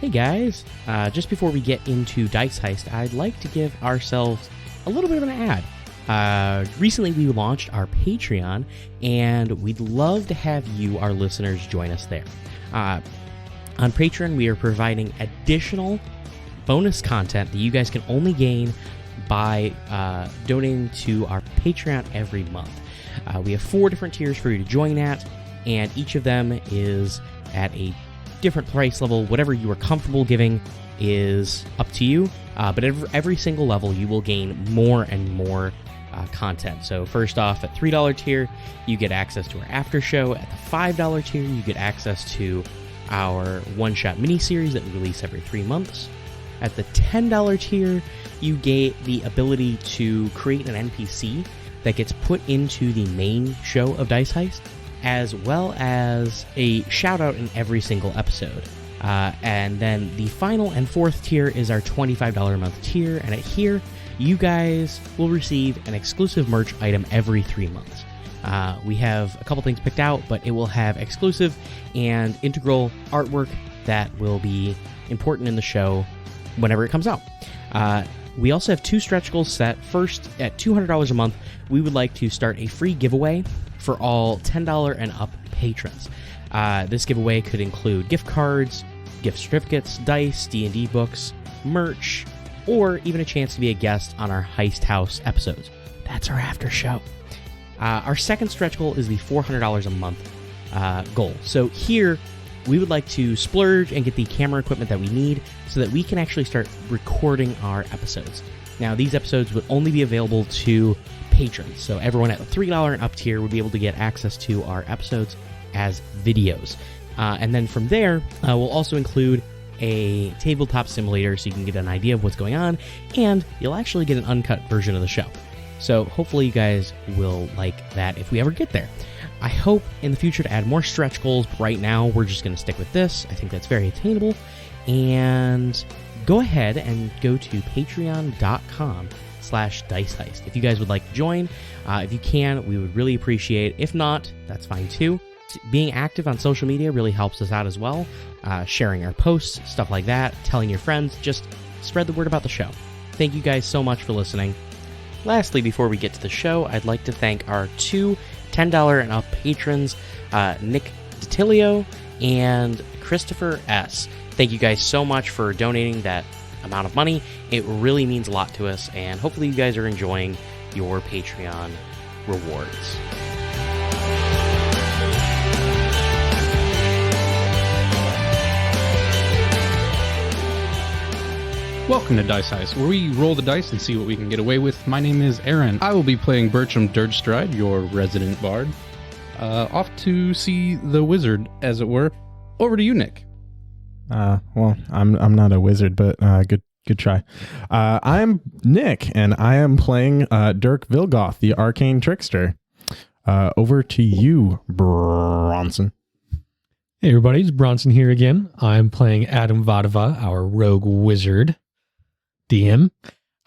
Hey guys, just before we get into Dice Heist, I'd like to give ourselves a little bit of an ad. Recently we launched our Patreon, and we'd love to have you, our listeners, join us there. On Patreon, we are providing additional bonus content that you guys can only gain by donating to our Patreon every month. We have 4 different tiers for you to join at, and each of them is at a different price level. Whatever you are comfortable giving is up to you, but every single level you will gain more and more content. So first off, at $3 tier, you get access to our after show. At the $5 tier, you get access to our one-shot mini-series that we release every 3 months. At the $10 tier, you get the ability to create an NPC that gets put into the main show of Dice Heist, as well as a shout-out in every single episode. And then the final and 4th tier is our $25 a month tier, and at here, you guys will receive an exclusive merch item every 3 months. We have a couple things picked out, but it will have exclusive and integral artwork that will be important in the show whenever it comes out. We also have 2 stretch goals set. First, at $200 a month, we would like to start a free giveaway for all $10 and up patrons. This giveaway could include gift cards, gift certificates, dice, D&D books, merch, or even a chance to be a guest on our Heist House episodes. That's our after show. Our second stretch goal is the $400 a month goal. So here, we would like to splurge and get the camera equipment that we need so that we can actually start recording our episodes. Now, these episodes would only be available to patrons, so everyone at the $3 and up tier would be able to get access to our episodes as videos. And then from there, we'll also include a tabletop simulator so you can get an idea of what's going on, and you'll actually get an uncut version of the show. So hopefully you guys will like that if we ever get there. I hope in the future to add more stretch goals, but right now we're just going to stick with this. I think that's very attainable. And go ahead and go to patreon.com/diceheist. If you guys would like to join, if you can, we would really appreciate it. If not, that's fine too. Being active on social media really helps us out as well. Sharing our posts, stuff like that, telling your friends, just spread the word about the show. Thank you guys so much for listening. Lastly, before we get to the show, I'd like to thank our 2 $10 and up patrons, Nick DiTilio and Christopher S. Thank you guys so much for donating that amount of money. It really means a lot to us, and hopefully you guys are enjoying your Patreon rewards. Welcome to Dice Heist, where we roll the dice and see what we can get away with. My name is Aaron. I will be playing Bertram Dirkstride, your resident bard. Off to see the wizard, as it were. Over to you, Nick. Well, I'm not a wizard, but good try. I'm Nick, and I am playing Dirk Vilgoth, the arcane trickster. Over to you, Bronson. Hey everybody, it's Bronson here again. I'm playing Adam Vadava, our rogue wizard. DM.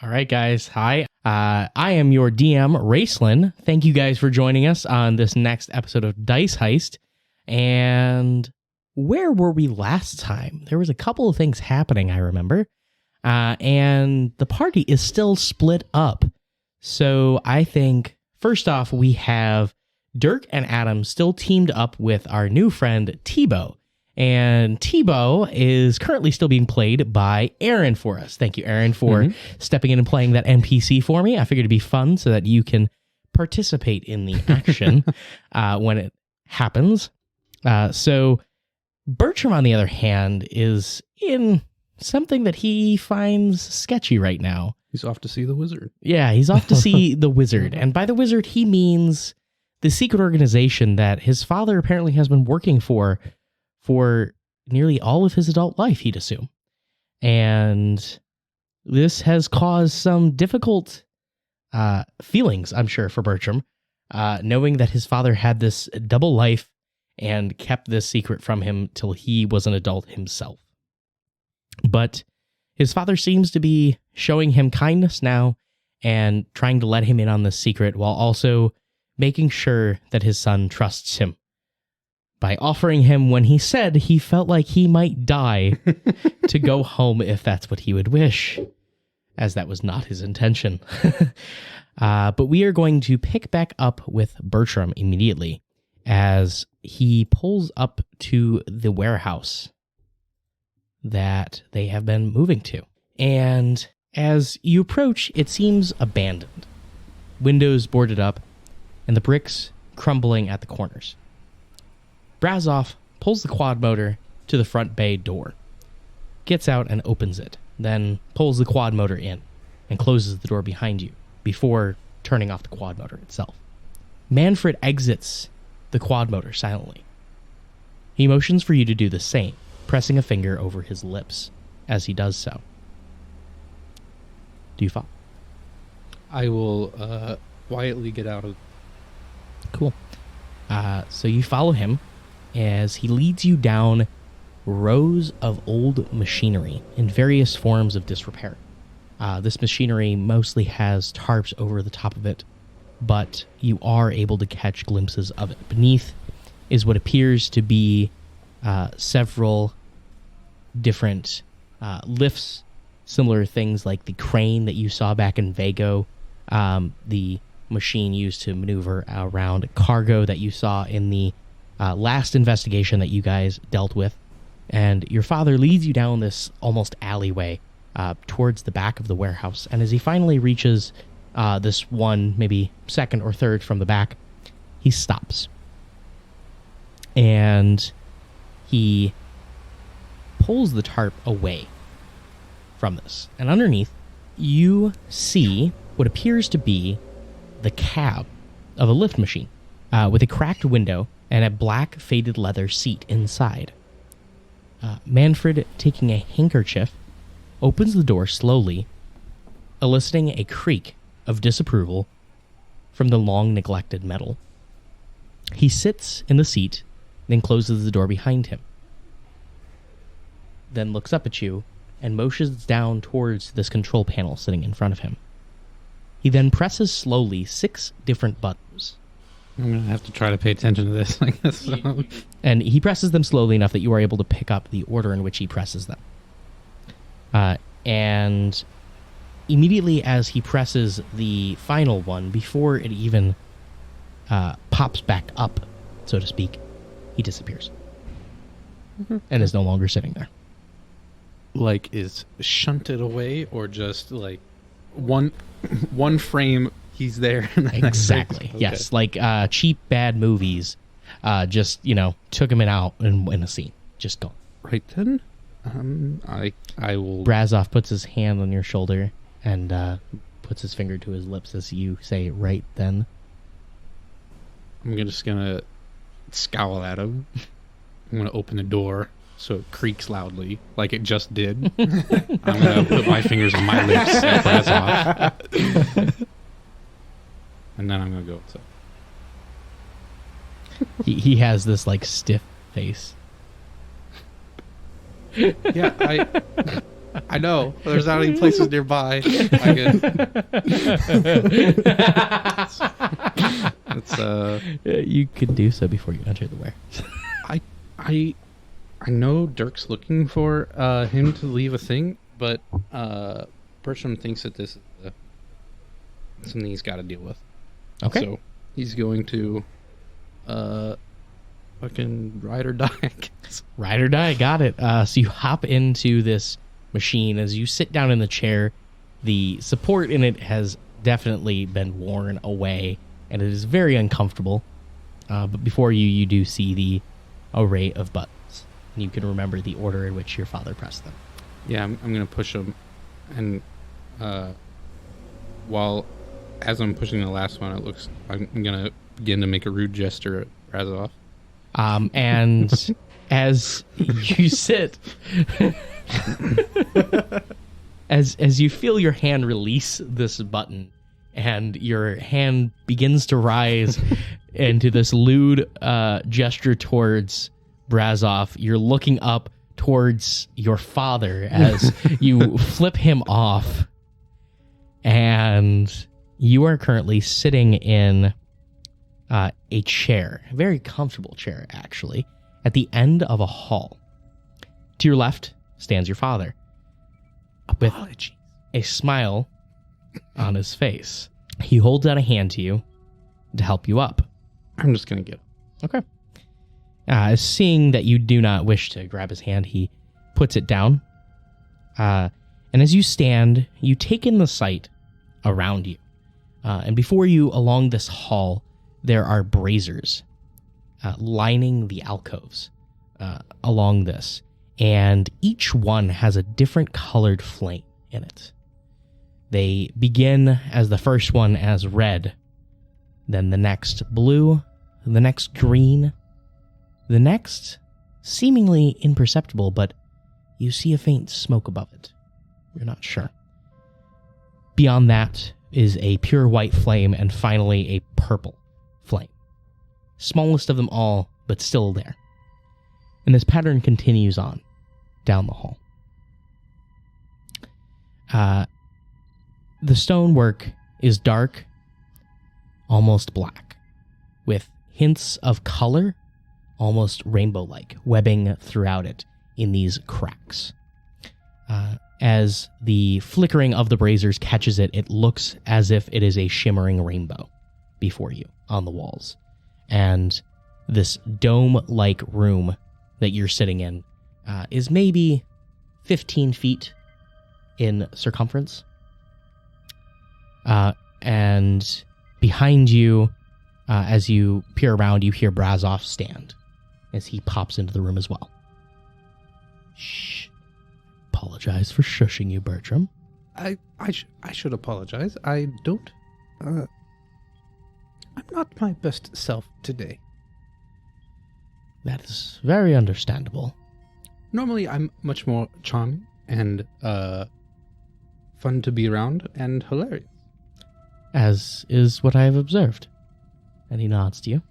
All right, guys. Hi. I am your DM, Raceland. Thank you guys for joining us on this next episode of Dice Heist. And where were we last time? There was a couple of things happening, I remember. And the party is still split up. So I think, first off, we have Dirk and Adam still teamed up with our new friend, Tibo. And Tibo is currently still being played by Aaron for us. Thank you, Aaron, for stepping in and playing that NPC for me. I figured it'd be fun so that you can participate in the action when it happens. So Bertram, on the other hand, is in something that he finds sketchy right now. He's off to see the wizard. Yeah, he's off to see the wizard. And by the wizard, he means the secret organization that his father apparently has been working for nearly all of his adult life, he'd assume. And this has caused some difficult feelings, I'm sure, for Bertram, knowing that his father had this double life and kept this secret from him till he was an adult himself. But his father seems to be showing him kindness now and trying to let him in on this secret while also making sure that his son trusts him. by offering him, when he said he felt like he might die, to go home if that's what he would wish, as that was not his intention. But we are going to pick back up with Bertram immediately as he pulls up to the warehouse that they have been moving to. And as you approach, it seems abandoned. Windows boarded up, and the bricks crumbling at the corners. Brazoff pulls the quad motor to the front bay door, gets out and opens it, then pulls the quad motor in and closes the door behind you before turning off the quad motor itself. Manfred exits the quad motor silently. He motions for you to do the same, pressing a finger over his lips as he does so. Do you follow? I will quietly get out of... Cool. So you follow him as he leads you down rows of old machinery in various forms of disrepair. This machinery mostly has tarps over the top of it, but you are able to catch glimpses of it. Beneath is what appears to be several different lifts, similar things like the crane that you saw back in Vago, the machine used to maneuver around cargo that you saw in the last investigation that you guys dealt with. And your father leads you down this almost alleyway towards the back of the warehouse. And as he finally reaches this one, maybe second or third from the back, he stops. And he pulls the tarp away from this. And underneath, you see what appears to be the cab of a lift machine with a cracked window and a black faded leather seat inside. Manfred, taking a handkerchief, opens the door slowly, eliciting a creak of disapproval from the long neglected metal. He sits in the seat, then closes the door behind him, then looks up at you and motions down towards this control panel sitting in front of him. He then presses slowly 6 different buttons. I'm going to have to try to pay attention to this, I guess. So. And he presses them slowly enough that you are able to pick up the order in which he presses them. And immediately as he presses the final one, before it even pops back up, so to speak, he disappears. And is no longer sitting there. Like, is shunted away, or just like one frame, he's there. Exactly. Okay. Yes. Like cheap bad movies just, took him out in a scene. Just gone. Right then, I will... Brazoff puts his hand on your shoulder and puts his finger to his lips as you say, right then. I'm just going to scowl at him. I'm going to open the door so it creaks loudly, like it just did. I'm going to put my fingers on my lips and Brazoff. And then I'm going to go outside. He has this, like, stiff face. Yeah, I know. There's not any places nearby. You could do so before you enter the warehouse. I know Dirk's looking for him to leave a thing, but Bertram thinks that this is something he's got to deal with. Okay. So he's going to fucking ride or die, I guess. Ride or die, got it. So you hop into this machine. As you sit down in the chair, the support in it has definitely been worn away, and it is very uncomfortable. But before you do see the array of buttons. And you can remember the order in which your father pressed them. Yeah, I'm going to push him. And as I'm pushing the last one, I'm going to begin to make a rude gesture at Brazoff. And as you sit, as you feel your hand release this button, and your hand begins to rise into this lewd gesture towards Brazoff, you're looking up towards your father as you flip him off, and you are currently sitting in a chair, a very comfortable chair, actually. at the end of a hall. To your left stands your father, with a smile on his face. He holds out a hand to you to help you up. I'm just going to get up. Okay. Seeing that you do not wish to grab his hand, he puts it down. And as you stand, you take in the sight around you. And before you, along this hall, there are braziers lining the alcoves along this. And each one has a different colored flame in it. They begin as the first one as red, then the next blue, the next green, the next seemingly imperceptible, but you see a faint smoke above it. You're not sure. Beyond that is a pure white flame, and finally a purple flame. Smallest of them all, but still there. And this pattern continues on down the hall. The stonework is dark, almost black, with hints of color, almost rainbow-like, webbing throughout it in these cracks. As the flickering of the braziers catches it, it looks as if it is a shimmering rainbow before you on the walls. And this dome-like room that you're sitting in is maybe 15 feet in circumference. And behind you, as you peer around, you hear Brazov stand as he pops into the room as well. Shh. Apologize for shushing you, Bertram. I should apologize. I don't... I'm not my best self today. That is very understandable. Normally, I'm much more charming and fun to be around and hilarious. As is what I have observed. And he nods to you.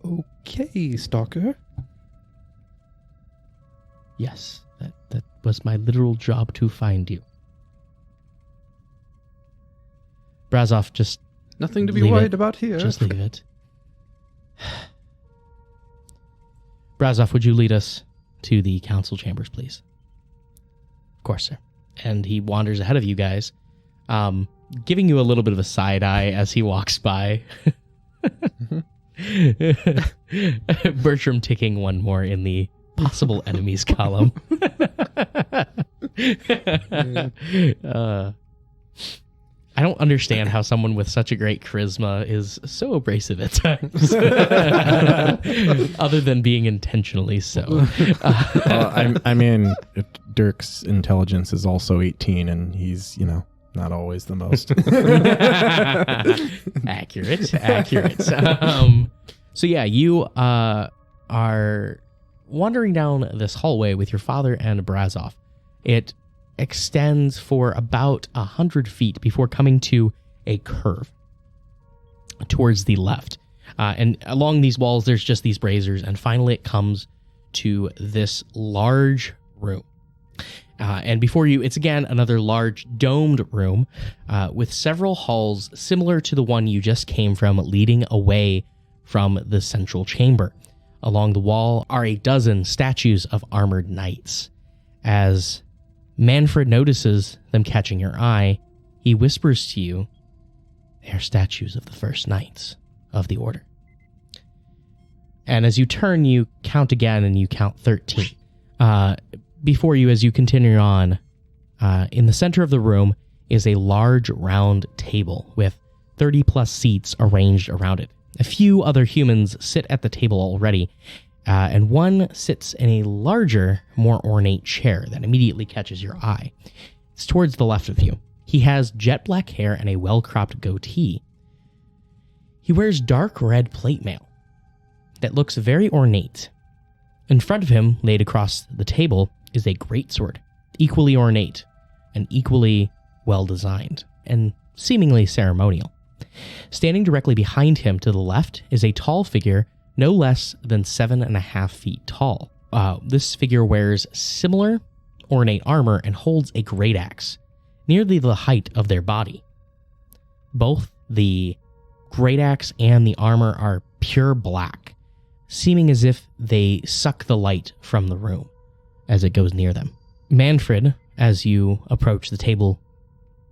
Okay, stalker. Yes, that was my literal job to find you. Brazov, just nothing to be worried about here. Just leave it. Brazov, would you lead us to the council chambers, please? Of course, sir. And he wanders ahead of you guys, giving you a little bit of a side eye as he walks by. Bertram ticking one more in the possible enemies column. I don't understand how someone with such a great charisma is so abrasive at times. Other than being intentionally so. I mean, Dirk's intelligence is also 18, and he's, not always the most. Accurate. So yeah, you are wandering down this hallway with your father and Brazov. It extends for about 100 feet before coming to a curve towards the left. And along these walls, there's just these braziers, and finally it comes to this large room. And before you, it's again another large domed room with several halls similar to the one you just came from, leading away from the central chamber. Along the wall are a dozen statues of armored knights. As Manfred notices them catching your eye, he whispers to you, "They are statues of the first knights of the order." And as you turn, you count again, and you count 13. Before you, as you continue on, in the center of the room is a large round table with 30 plus seats arranged around it. A few other humans sit at the table already, and one sits in a larger, more ornate chair that immediately catches your eye. It's towards the left of you. He has jet black hair and a well-cropped goatee. He wears dark red plate mail that looks very ornate. In front of him, laid across the table, is a greatsword, equally ornate and equally well-designed, and seemingly ceremonial. Standing directly behind him to the left is a tall figure, no less than 7.5 feet tall. This figure wears similar ornate armor and holds a great axe, nearly the height of their body. Both the great axe and the armor are pure black, seeming as if they suck the light from the room as it goes near them. Manfred, as you approach the table,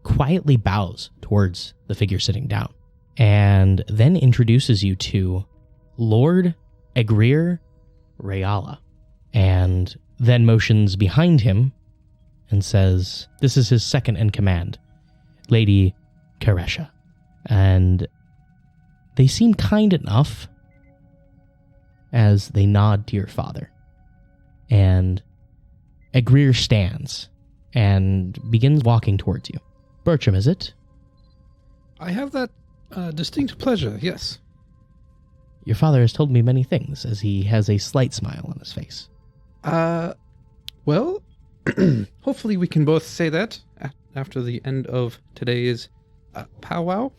quietly bows towards the figure sitting down and then introduces you to Lord Egrir Rayala, and then motions behind him and says, this is his second in command, Lady Karesha. And they seem kind enough as they nod to your father. And Egrir stands and begins walking towards you. Bertram, is it? I have that distinct pleasure, yes. Your father has told me many things, as he has a slight smile on his face. Well, hopefully we can both say that after the end of today's powwow.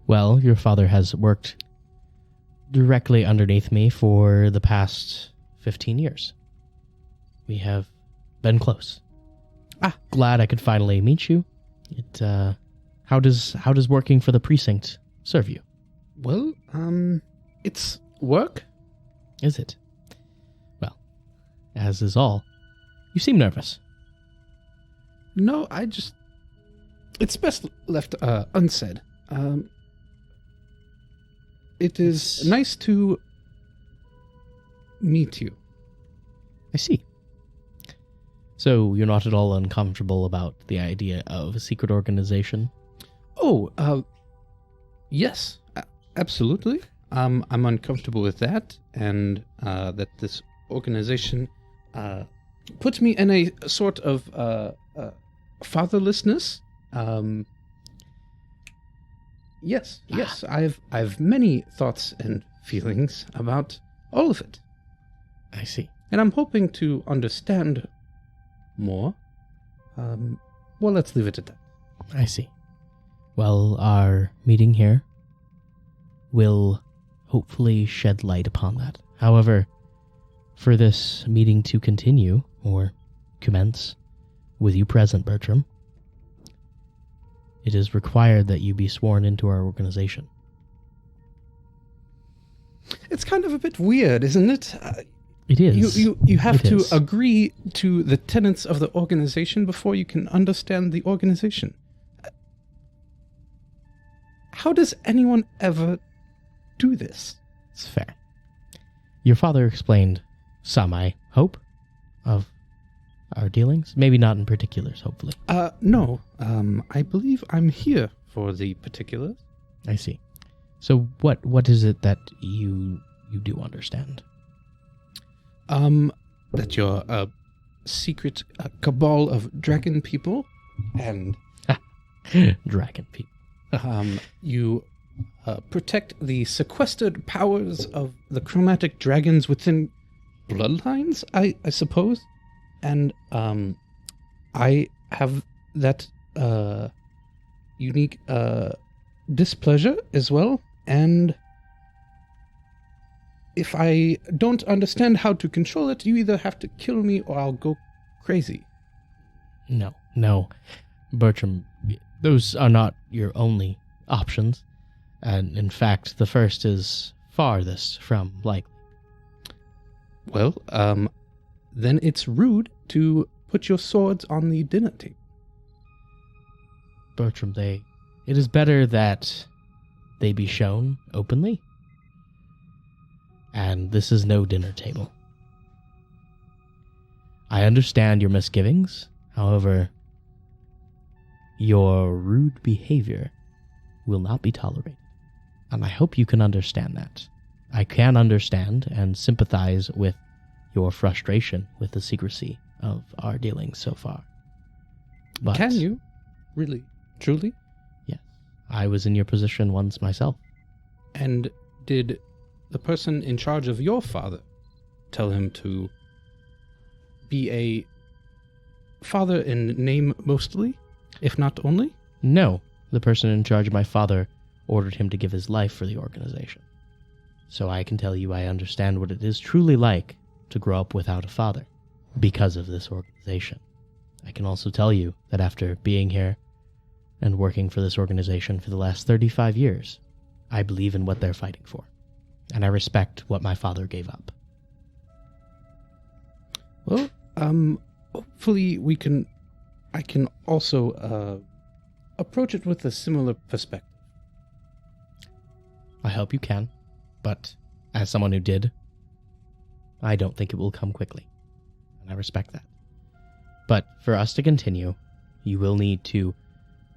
Well, your father has worked directly underneath me for the past 15 years. We have been close. Glad I could finally meet you. How does working for the precinct serve you? Well, it's work. Is it? Well, as is all. You seem nervous. No, it's best left unsaid. It is nice to meet you. I see. So you're not at all uncomfortable about the idea of a secret organization? Oh, yes, absolutely. I'm uncomfortable with that, and that this organization puts me in a sort of fatherlessness. Yes, I've many thoughts and feelings about all of it. I see. And I'm hoping to understand more. Well, let's leave it at that. I see. Well, our meeting here will hopefully shed light upon that. However, for this meeting to continue, or commence, with you present, Bertram, it is required that you be sworn into our organization. It's kind of a bit weird, isn't it? It is. You have It to is. agree to the tenets of the organization before you can understand the organization. How does anyone ever do this? It's fair. Your father explained some, I hope, of our dealings. Maybe not in particulars, hopefully. No. I believe I'm here for the particulars. I see. So what is it that you do understand? That you're a secret cabal of dragon people, and Dragon people. you protect the sequestered powers of the chromatic dragons within bloodlines, I suppose. And I have that unique displeasure as well, and if I don't understand how to control it, you either have to kill me or I'll go crazy. No. Bertram, those are not your only options. And in fact, the first is farthest from likely. Well, then it's rude to put your swords on the dinner table. Bertram, it is better that they be shown openly. And this is no dinner table. I understand your misgivings. However, your rude behavior will not be tolerated. And I hope you can understand that. I can understand and sympathize with your frustration with the secrecy of our dealings so far. But Can you? Really? Truly? yes, I was in your position once myself. And did the person in charge of your father tell him to be a father in name mostly, if not only? No, the person in charge of my father ordered him to give his life for the organization. So I can tell you I understand what it is truly like to grow up without a father because of this organization. I can also tell you that after being here and working for this organization for the last 35 years, I believe in what they're fighting for. and I respect what my father gave up. Well, hopefully I can also approach it with a similar perspective. I hope you can, but as someone who did, I don't think it will come quickly, and I respect that. But for us to continue, you will need to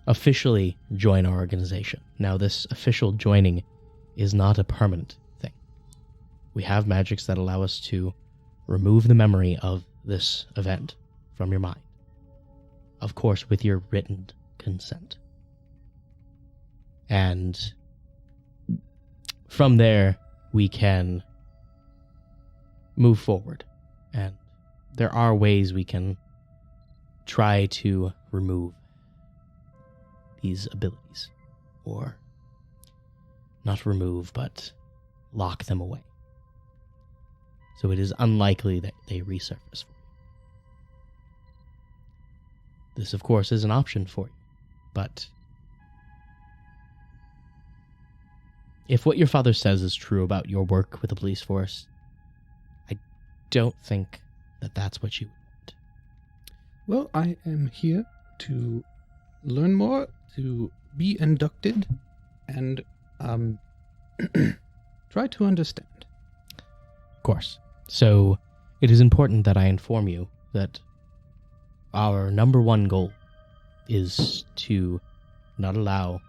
officially join our organization. Now, this official joining is not a permanent thing. We have magics that allow us to remove the memory of this event from your mind. Of course, with your written consent. And from there, we can move forward. And there are ways we can try to remove these abilities. Or not remove, but lock them away. So it is unlikely that they resurface for you. This, of course, is an option for you, but if what your father says is true about your work with the police force, I don't think that that's what you want. Well, I am here to learn more, to be inducted, and try to understand. Of course. So it is important that I inform you that our number one goal is to not allow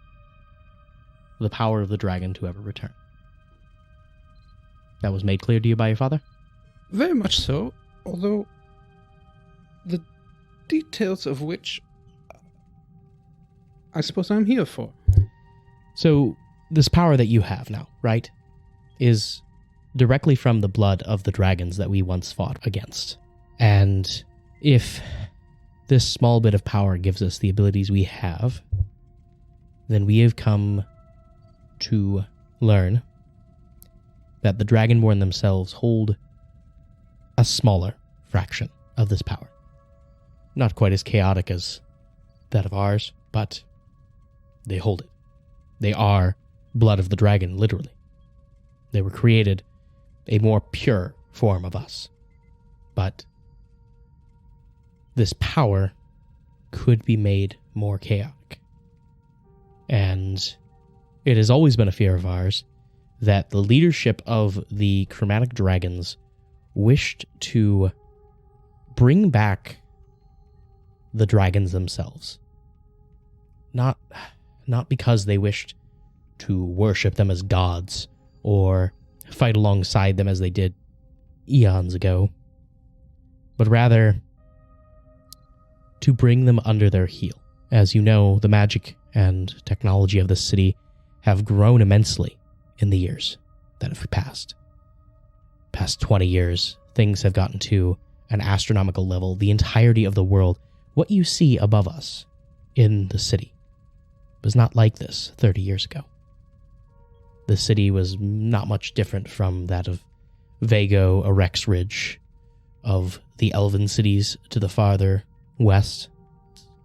the power of the dragon to ever return. That was made clear to you by your father? Very much so, although the details of which I suppose I'm here for. So this power that you have now, right, is directly from the blood of the dragons that we once fought against. And if this small bit of power gives us the abilities we have, then we have come to learn that the Dragonborn themselves hold a smaller fraction of this power. Not quite as chaotic as that of ours, but they hold it. They are blood of the dragon, literally. They were created a more pure form of us. But this power could be made more chaotic. And it has always been a fear of ours that the leadership of the chromatic dragons wished to bring back the dragons themselves. Not because they wished to worship them as gods or fight alongside them as they did eons ago, but rather to bring them under their heel. As you know, the magic and technology of the city have grown immensely in the years that have passed. Past 20 years, things have gotten to an astronomical level. The entirety of the world, what you see above us in the city, was not like this 30 years ago. The city was not much different from that of Vago, Arex Ridge, of the elven cities to the farther west.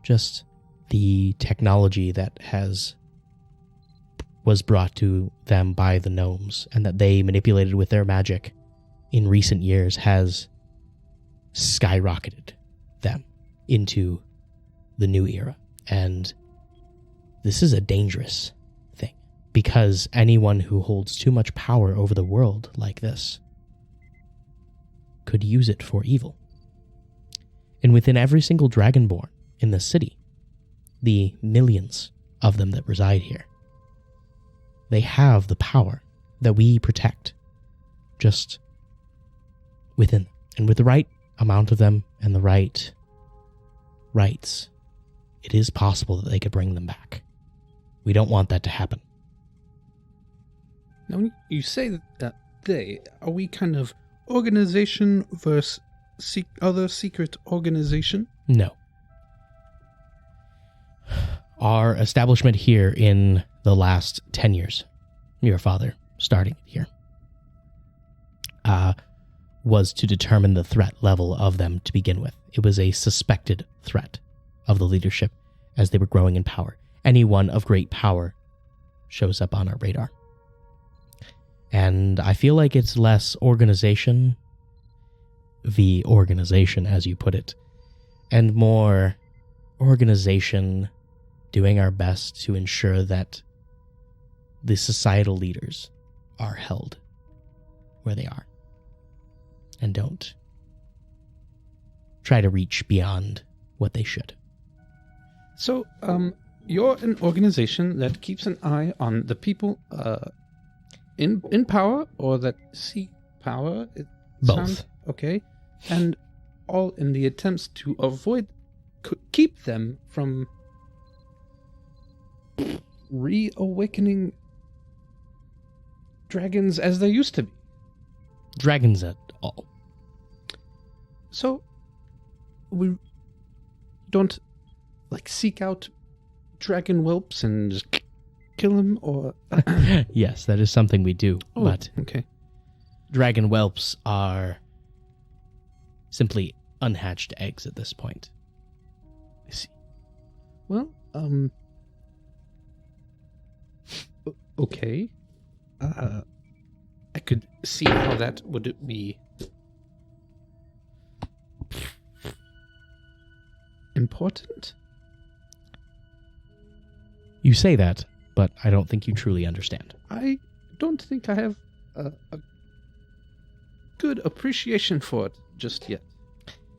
Just the technology that was brought to them by the gnomes and that they manipulated with their magic in recent years has skyrocketed them into the new era. And this is a dangerous thing, because anyone who holds too much power over the world like this could use it for evil. And within every single dragonborn in the city, the millions of them that reside here, they have the power that we protect just within them. And with the right amount of them and the right rights, it is possible that they could bring them back. We don't want that to happen. Now, when you say that they, are we kind of organization versus other secret organization? No. Our establishment here in the last 10 years, your father starting here, was to determine the threat level of them to begin with. It was a suspected threat of the leadership as they were growing in power. Anyone of great power shows up on our radar. And I feel like it's less organization, the organization as you put it, and more organization doing our best to ensure that the societal leaders are held where they are and don't try to reach beyond what they should. So, you're an organization that keeps an eye on the people in power, or that seek power? Both. Okay. And all in the attempts to keep them from reawakening dragons as they used to be. Dragons at all. So, we don't, seek out dragon whelps and just kill them, or... Yes, that is something we do, but okay. dragon whelps are simply unhatched eggs at this point. I see. Well, okay. I could see how that would be important. You say that, but I don't think you truly understand. I don't think I have a good appreciation for it just yet.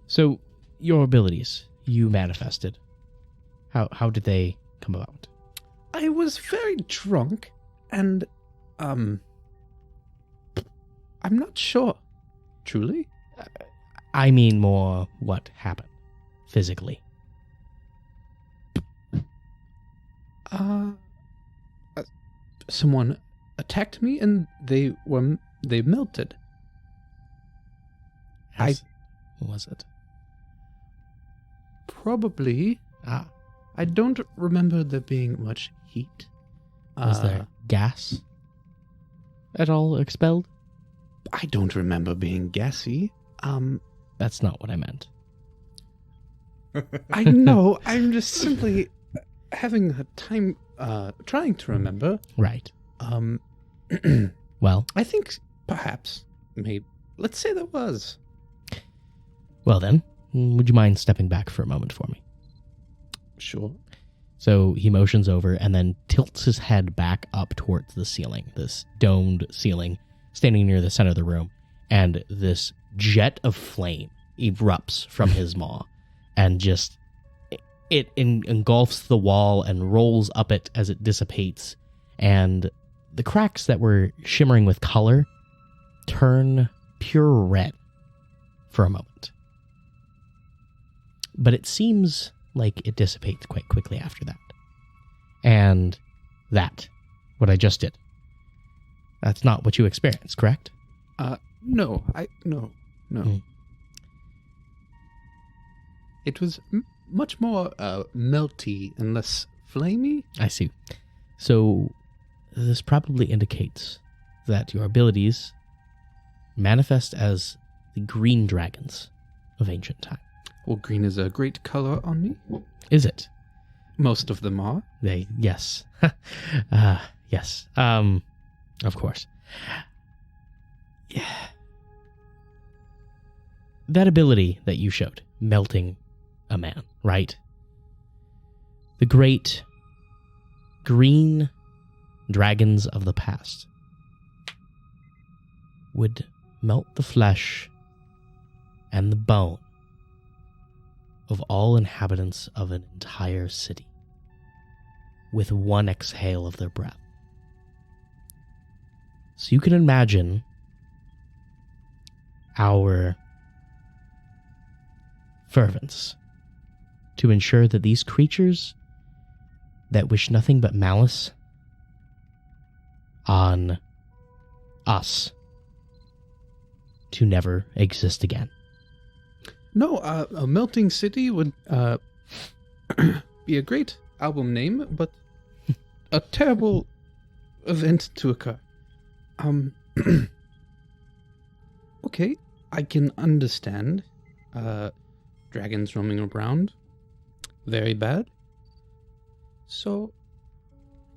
So, your abilities, you manifested. How did they come about? I was very drunk, and, I'm not sure. Truly? I mean more what happened, physically. Someone attacked me, and they melted. What was it? Probably. I don't remember there being much heat. Was there gas at all expelled? I don't remember being gassy. That's not what I meant. I know. I'm just simply having a time trying to remember. Right. Well, I think perhaps, maybe, let's say there was. Well then, would you mind stepping back for a moment for me? Sure. So he motions over and then tilts his head back up towards the ceiling, this domed ceiling, standing near the center of the room, and this jet of flame erupts from his maw, and just it engulfs the wall and rolls up it as it dissipates, and the cracks that were shimmering with color turn pure red for a moment. But it seems like it dissipates quite quickly after that. And what I just did, that's not what you experienced, correct? No. No. Mm. It was much more melty and less flamey. I see. So this probably indicates that your abilities manifest as the green dragons of ancient time. Well, green is a great color on me. Is it? Most of them are. Yes. Yes. Of course. Yeah. That ability that you showed, melting a man, right? The great green dragons of the past would melt the flesh and the bone of all inhabitants of an entire city with one exhale of their breath. So you can imagine our fervence to ensure that these creatures that wish nothing but malice on us to never exist again. No, a melting city would be a great album name, but a terrible event to occur. Okay, I can understand. Dragons roaming around. Very bad. So,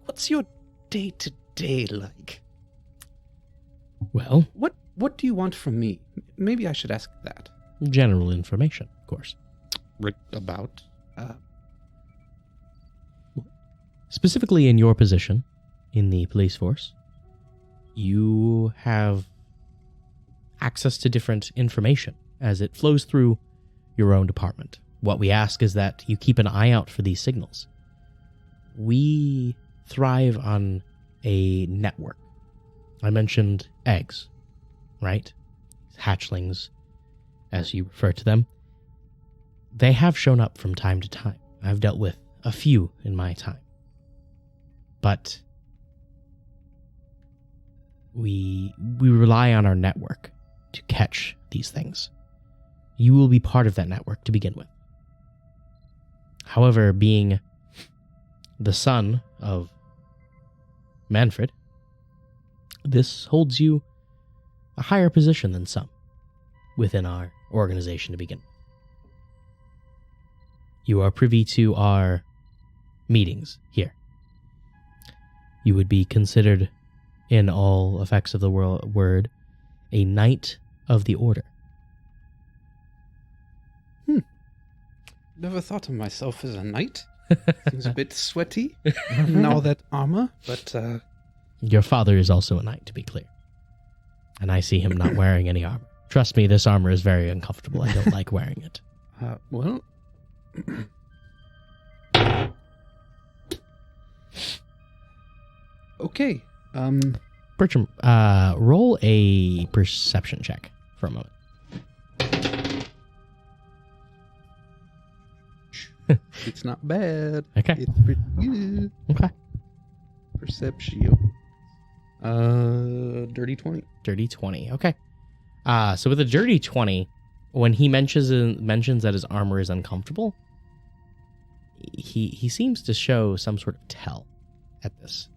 what's your day-to-day like? Well, What do you want from me? Maybe I should ask that. general information, of course. About? Specifically in your position in the police force, you have access to different information as it flows through your own department. What we ask is that you keep an eye out for these signals. We thrive on a network. I mentioned eggs, right? Hatchlings, as you refer to them. They have shown up from time to time. I've dealt with a few in my time. But we rely on our network to catch these things. You will be part of that network to begin with. However, being the son of Manfred, this holds you a higher position than some within our organization to begin with. You are privy to our meetings here. You would be considered, in all effects of the word, a knight of the order. Never thought of myself as a knight. Seems a bit sweaty in all that armor, but Your father is also a knight, to be clear. And I see him not wearing any armor. Trust me, this armor is very uncomfortable. I don't like wearing it. well... Okay, Bertram, roll a perception check for a moment. it's not bad. Okay. It's pretty good. Okay. Perception. Dirty 20. Dirty 20. Okay. So with a dirty 20, when he mentions that his armor is uncomfortable, he seems to show some sort of tell at this.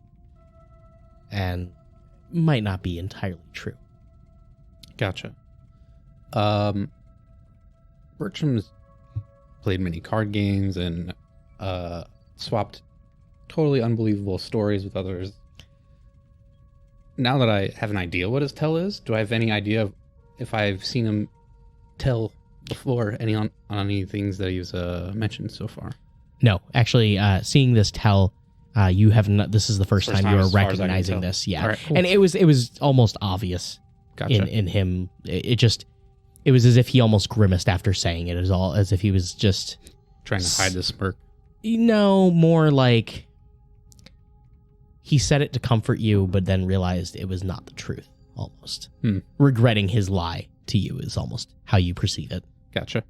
And might not be entirely true. Gotcha. Bertram's played many card games and swapped totally unbelievable stories with others. Now that I have an idea what his tell is, do I have any idea of if I've seen him tell before on any things that he's mentioned so far? No, actually, seeing this tell, you have not. This is the first time you are as far as I can recognizing tell. this. Yeah, All right, cool. And it was almost obvious Gotcha. in him. It was as if he almost grimaced after saying it. It was all as if he was just Trying to hide the smirk. more like he said it to comfort you, but then realized it was not the truth. Almost regretting his lie to you is almost how you perceive it. Gotcha.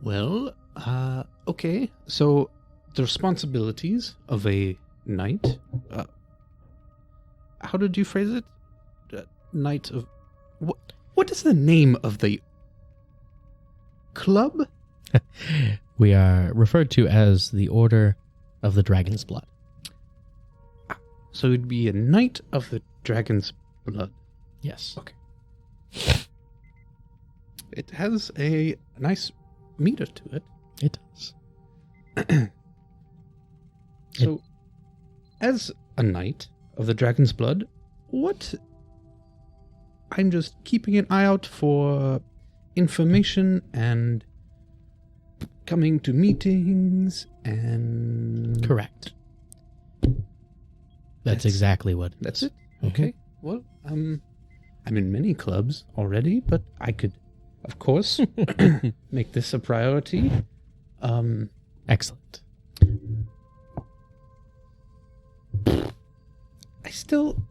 Well, okay. So the responsibilities of a knight. How did you phrase it? Knight of what is the name of the club? We are referred to as the Order of the Dragon's Blood. So it'd be a knight of the dragon's blood. Yes. Okay. It has a nice meter to it. It does. So, as a knight of the dragon's blood, what... I'm just keeping an eye out for information and coming to meetings and... Correct. That's exactly what it That's is. it? Okay. Well, I'm in many clubs already, but I could, of course, make this a priority. Excellent. I still...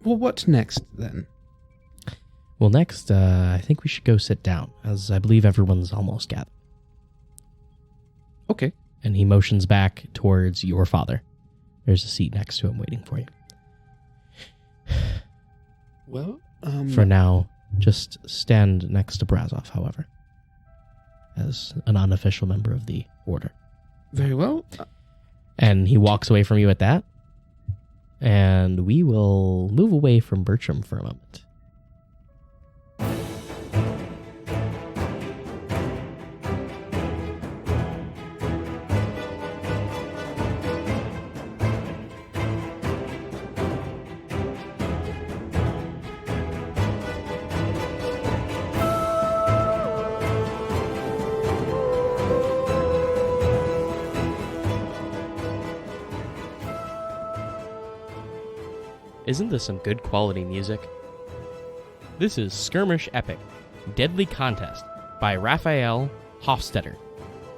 Well, what's next, then? Well, next, I think we should go sit down, as I believe everyone's almost gathered. Okay. And he motions back towards your father. There's a seat next to him waiting for you. Well, For now, just stand next to Brazov, however, as an unofficial member of the Order. Very well. And he walks away from you at that. And we will move away from Bertram for a moment. Isn't this some good quality music? This is Skirmish Epic, Deadly Contest by Raphael Hofstetter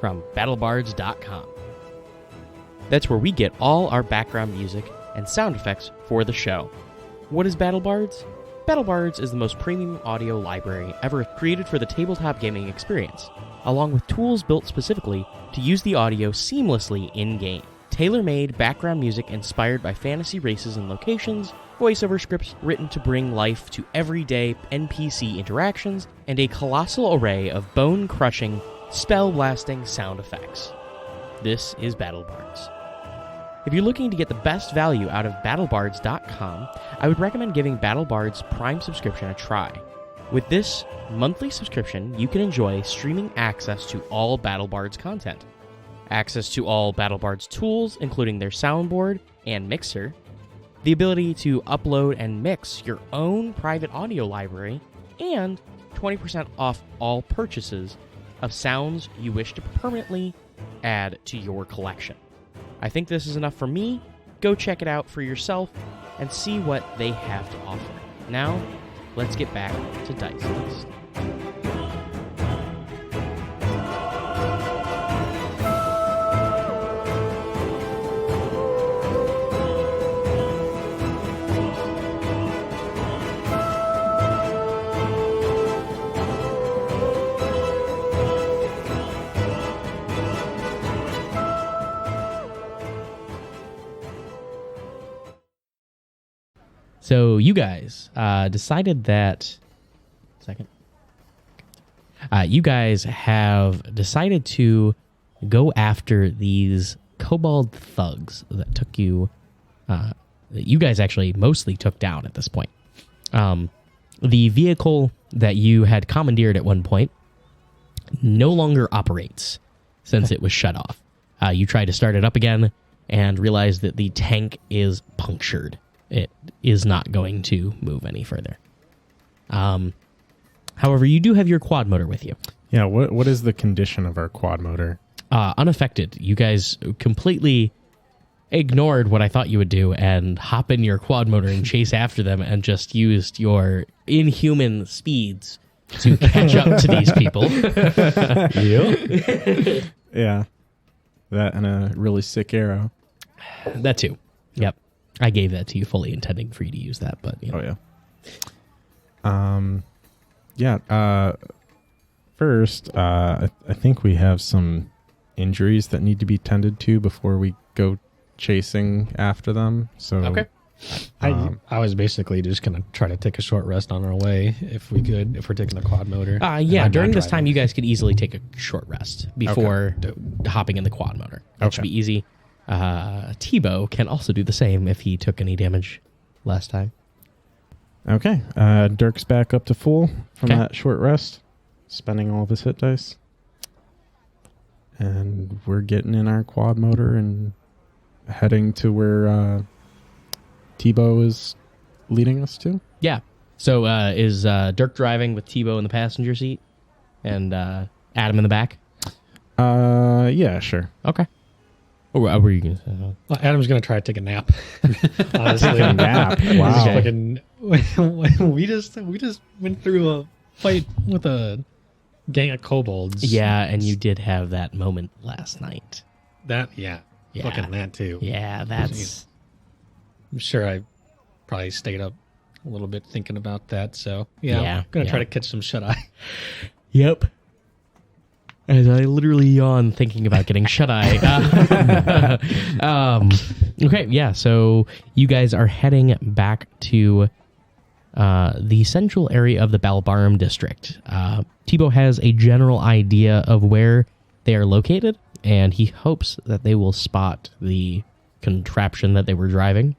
from BattleBards.com. That's where we get all our background music and sound effects for the show. What is BattleBards? BattleBards is the most premium audio library ever created for the tabletop gaming experience, along with tools built specifically to use the audio seamlessly in-game. Tailor-made background music inspired by fantasy races and locations, voiceover scripts written to bring life to everyday NPC interactions, and a colossal array of bone-crushing, spell-blasting sound effects. This is BattleBards. If you're looking to get the best value out of BattleBards.com, I would recommend giving BattleBards Prime subscription a try. With this monthly subscription, you can enjoy streaming access to all BattleBards content, access to all BattleBards tools, including their soundboard and mixer, the ability to upload and mix your own private audio library, and 20% off all purchases of sounds you wish to permanently add to your collection. I think this is enough for me. Go check it out for yourself and see what they have to offer. Now, let's get back to Dice Heist. So you guys decided that... you guys have decided to go after these kobold thugs that took you... that you guys actually mostly took down at this point. The vehicle that you had commandeered at one point no longer operates since it was shut off. You tried to start it up again and realized that the tank is punctured. It is not going to move any further. However, you do have your quad motor with you. Yeah, what is the condition of our quad motor? Unaffected. You guys completely ignored what I thought you would do and hop in your quad motor and chase after them and just used your inhuman speeds to catch up to these people. Yep. Yeah. That and a really sick arrow. That too. Yep. I gave that to you fully intending for you to use that, but you know. Oh yeah. First, I think we have some injuries that need to be tended to before we go chasing after them. So okay. I was basically just going to try to take a short rest on our way if we could, if we're taking the quad motor. Yeah, during this time, you guys could easily take a short rest before hopping in the quad motor. That should be easy. Tibo can also do the same if he took any damage last time. Okay. Dirk's back up to full from that short rest, spending all of his hit dice. And we're getting in our quad motor and heading to where Tibo is leading us to. Yeah. So is Dirk driving with Tibo in the passenger seat and Adam in the back? Yeah, sure. Okay. Or what were you going to say? Well, Adam's going to try to take a nap. Honestly, a nap. Wow. Fucking, we just went through a fight with a gang of kobolds. Yeah, and you did have that moment last night. Yeah. Fucking that too. Yeah, that's... I'm sure I probably stayed up a little bit thinking about that. So, I'm going to try to catch some shut-eye. Yep. As I literally yawn thinking about getting shut-eye. Okay, yeah, so you guys are heading back to the central area of the Balbarum district. Tibo has a general idea of where they are located, and he hopes that they will spot the contraption that they were driving.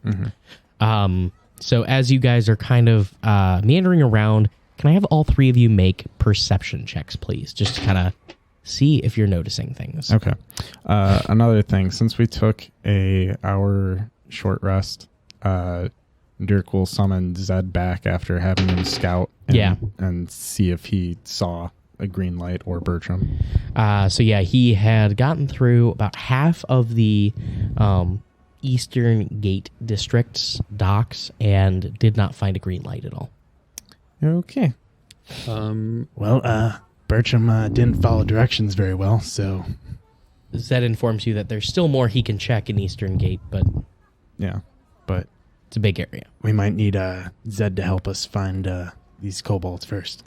Mm-hmm. So as you guys are kind of meandering around, can I have all three of you make perception checks, please? Just to kind of see if you're noticing things. Okay. Another thing, since we took a hour short rest, Dirk will summon Zed back after having him scout and see if he saw a green light or Bertram. So he had gotten through about half of the Eastern Gate District's docks and did not find a green light at all. Okay. Well, Bertram didn't follow directions very well, so... Zed informs you that there's still more he can check in Eastern Gate, but Yeah, but it's a big area. we might need Zed to help us find these kobolds first.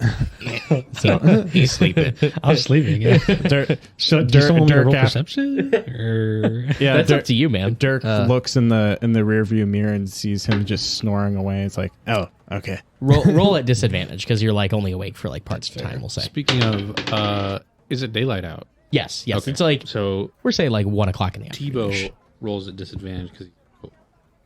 So he's sleeping. I was sleeping. Yeah. Dirk, So, do you still want me to roll Dirk- perception? Or... yeah, That's up to you, man. Dirk looks in the rearview mirror and sees him just snoring away. It's like, Oh, okay. Roll at disadvantage because you're like only awake for like parts of time. We'll say. Speaking of, is it daylight out? Yes. Okay. It's like So we're saying like 1 o'clock in the afternoon. Tibo rolls at disadvantage because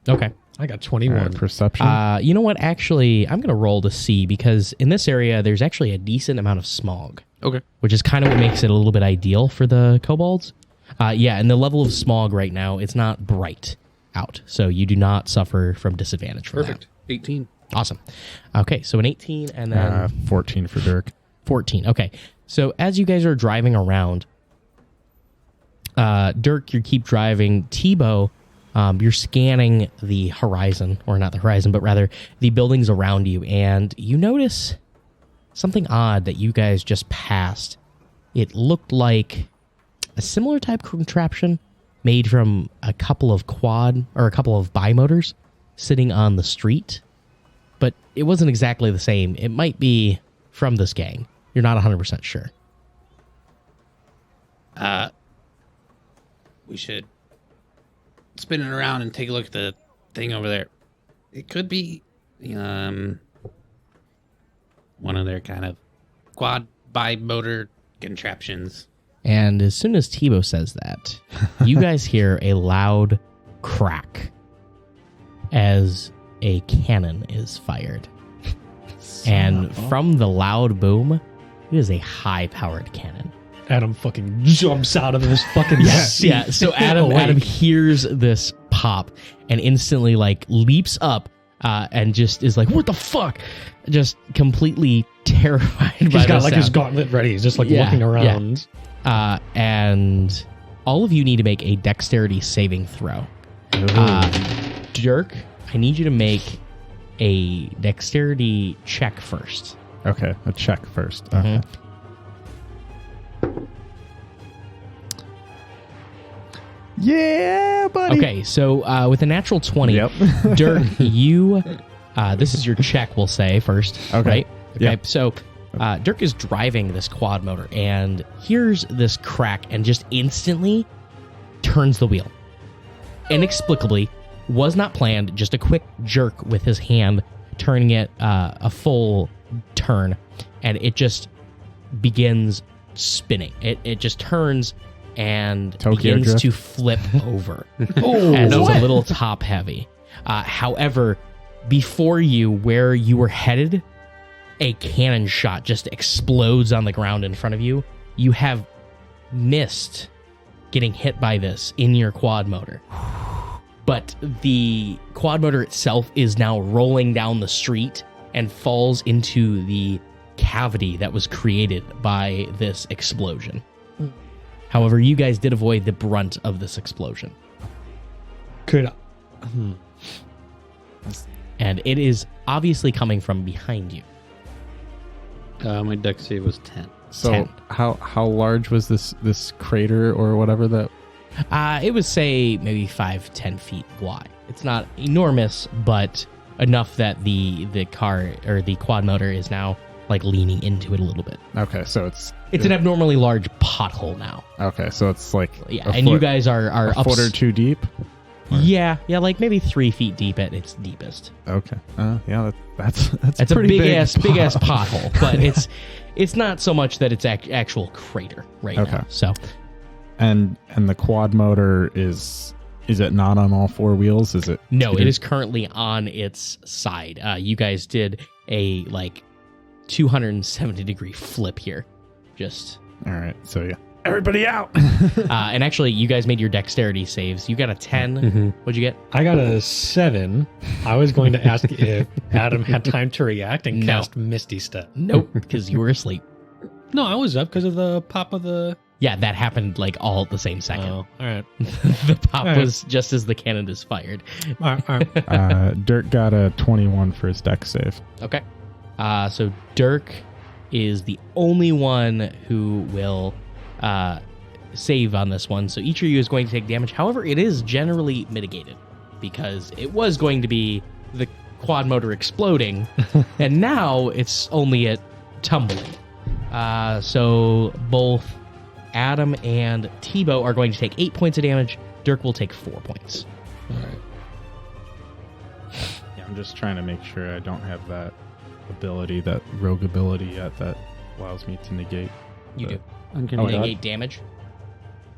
Okay. I got 21. perception. You know what? Actually, I'm gonna roll to see because in this area there's actually a decent amount of smog, okay. which is kind of what makes it a little bit ideal for the kobolds. Yeah, and the level of smog right now, it's not bright out, so you do not suffer from disadvantage for Perfect. 18. that. Awesome. Okay, so an 18 and then 14 for Dirk. 14. Okay, so as you guys are driving around, Dirk, you keep driving. Tibo, you're scanning the horizon, or not the horizon, but rather the buildings around you, and you notice something odd that you guys just passed. It looked like a similar type contraption made from a couple of bimotors sitting on the street, but it wasn't exactly the same. It might be from this gang. You're not 100% sure. We should spin it around and take a look at the thing over there. It could be one of their kind of quad bi-motor contraptions. And as soon as Tibo says that, you guys hear a loud crack as a cannon is fired. And from the loud boom, it is a high-powered cannon. Adam fucking jumps out of his fucking seat. Yeah, so Adam hears this pop and instantly like leaps up and just is like, what the fuck? Just completely terrified by He's got the like his sound. gauntlet ready. He's just like Yeah, looking around. And all of you need to make a dexterity saving throw. Dirk, I need you to make a dexterity check first. Okay, a check first. Mhm. Okay. Yeah, buddy. Okay, so with a natural 20, Yep. Dirk, you, this is your check, we'll say, first. Okay. Right? Okay, Yep. so Dirk is driving this quad motor and hears this crack and just instantly turns the wheel. Inexplicably, was not planned, just a quick jerk with his hand, turning it a full turn, and it just begins spinning. It just turns and Tokyo begins Drift? to flip over as it's a little top heavy. However, before you, where you were headed, a cannon shot just explodes on the ground in front of you. You have missed getting hit by this in your quad motor. But the quad motor itself is now rolling down the street and falls into the cavity that was created by this explosion. However, you guys did avoid the brunt of this explosion. Could And it is obviously coming from behind you. My dex save was 10. So 10. how large was this crater or whatever that? It would say maybe 5-10 feet wide. It's not enormous, but enough that the car or the quad motor is now like leaning into it a little bit. Okay, so it's It's an abnormally large pothole now. okay, so it's like Yeah, a and you foot- guys are a up foot or two deep. Yeah, like maybe 3 feet deep at its deepest. Okay, yeah, that's It's a pretty big ass pot. pothole, but it's not so much that it's actual crater right Okay. now. So And the quad motor is it not on all four wheels? Is it? no, it is currently on its side. You guys did a like 270-degree flip here. Just All right, so yeah, everybody out. and actually, you guys made your dexterity saves. You got a 10. What'd you get? I got a 7. I was going to ask if Adam had time to react and No. cast Misty Step. Nope, because you were asleep. No, I was up because of the pop of the Yeah, that happened like all at the same second. Oh, all right. The pop All right. was just as the cannon is fired. All right. Dirk got a 21 for his dex save. Okay. So Dirk is the only one who will save on this one. So each of you is going to take damage. However, it is generally mitigated because it was going to be the quad motor exploding, and now it's only at tumbling. So both Adam and Tibo are going to take 8 points of damage. Dirk will take 4 points. All right. Yeah, I'm just trying to make sure I don't have that ability, that rogue ability yet that allows me to negate. You do. Oh, Negate damage.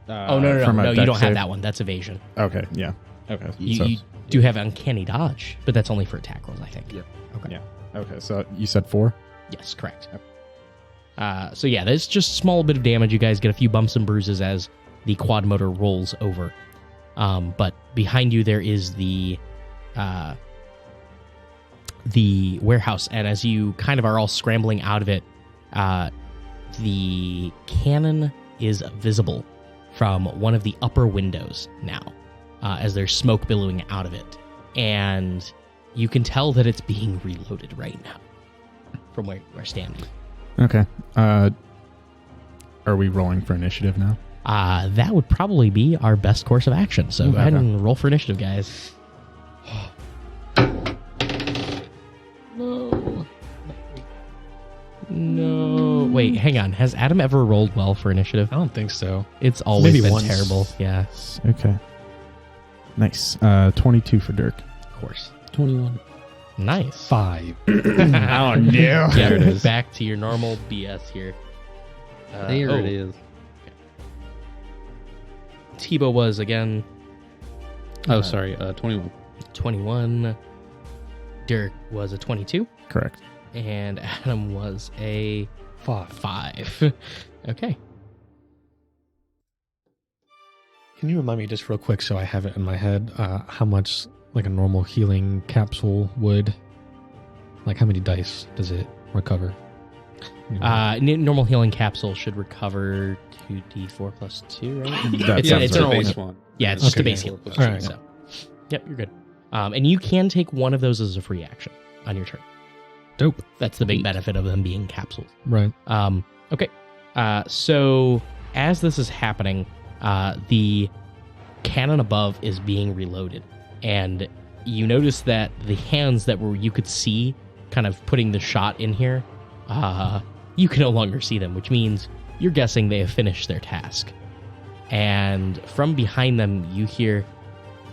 no, No, you don't have that one. That's evasion. Okay, yeah. Okay. You do have uncanny dodge, but that's only for attack rolls, I think. Yep. Okay. Yeah. Okay, so you said 4? Yes, correct. So yeah, there's just a small bit of damage. You guys get a few bumps and bruises as the quad motor rolls over. But behind you there is the warehouse, and as you kind of are all scrambling out of it, the cannon is visible from one of the upper windows now, as there's smoke billowing out of it, and you can tell that it's being reloaded right now from where you are standing. Okay. Are we rolling for initiative now? That would probably be our best course of action. So go ahead and roll for initiative, guys. No. Wait, hang on. Has Adam ever rolled well for initiative? I don't think so. It's always Maybe been once. terrible. Yeah, Okay. Nice. 22 for Dirk. of course. 21. Nice. 5. Oh, no. Yeah, There it is. back to your normal BS here. There it is. Tibo was, again, Oh, sorry. 21. 21. Dirk was a 22. Correct. And Adam was a 5. Okay. Can you remind me just real quick so I have it in my head how much like a normal healing capsule would, like how many dice does it recover? Normal healing capsule should recover 2d4 plus 2, right? That It's sounds it's a normal. base one. Yeah, it's just a Okay. base healing. All right. So, yep, you're good. And you can take one of those as a free action on your turn. Dope. That's the big benefit of them being capsules. Right. Okay. So as this is happening, the cannon above is being reloaded, and you notice that the hands that were you could see kind of putting the shot in here, you can no longer see them, which means you're guessing they have finished their task. And from behind them, you hear,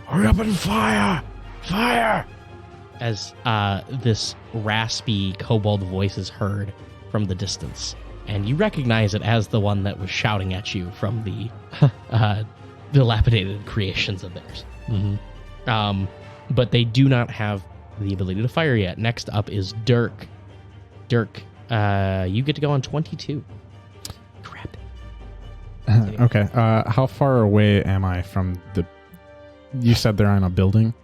"Hurry up and fire! Fire!" As this raspy kobold voice is heard from the distance. And you recognize it as the one that was shouting at you from the dilapidated creations of theirs. Mm-hmm. But they do not have the ability to fire yet. Next up is Dirk. Dirk, you get to go on 22. Crap. Okay. How far away am I from the... You said they're on a building?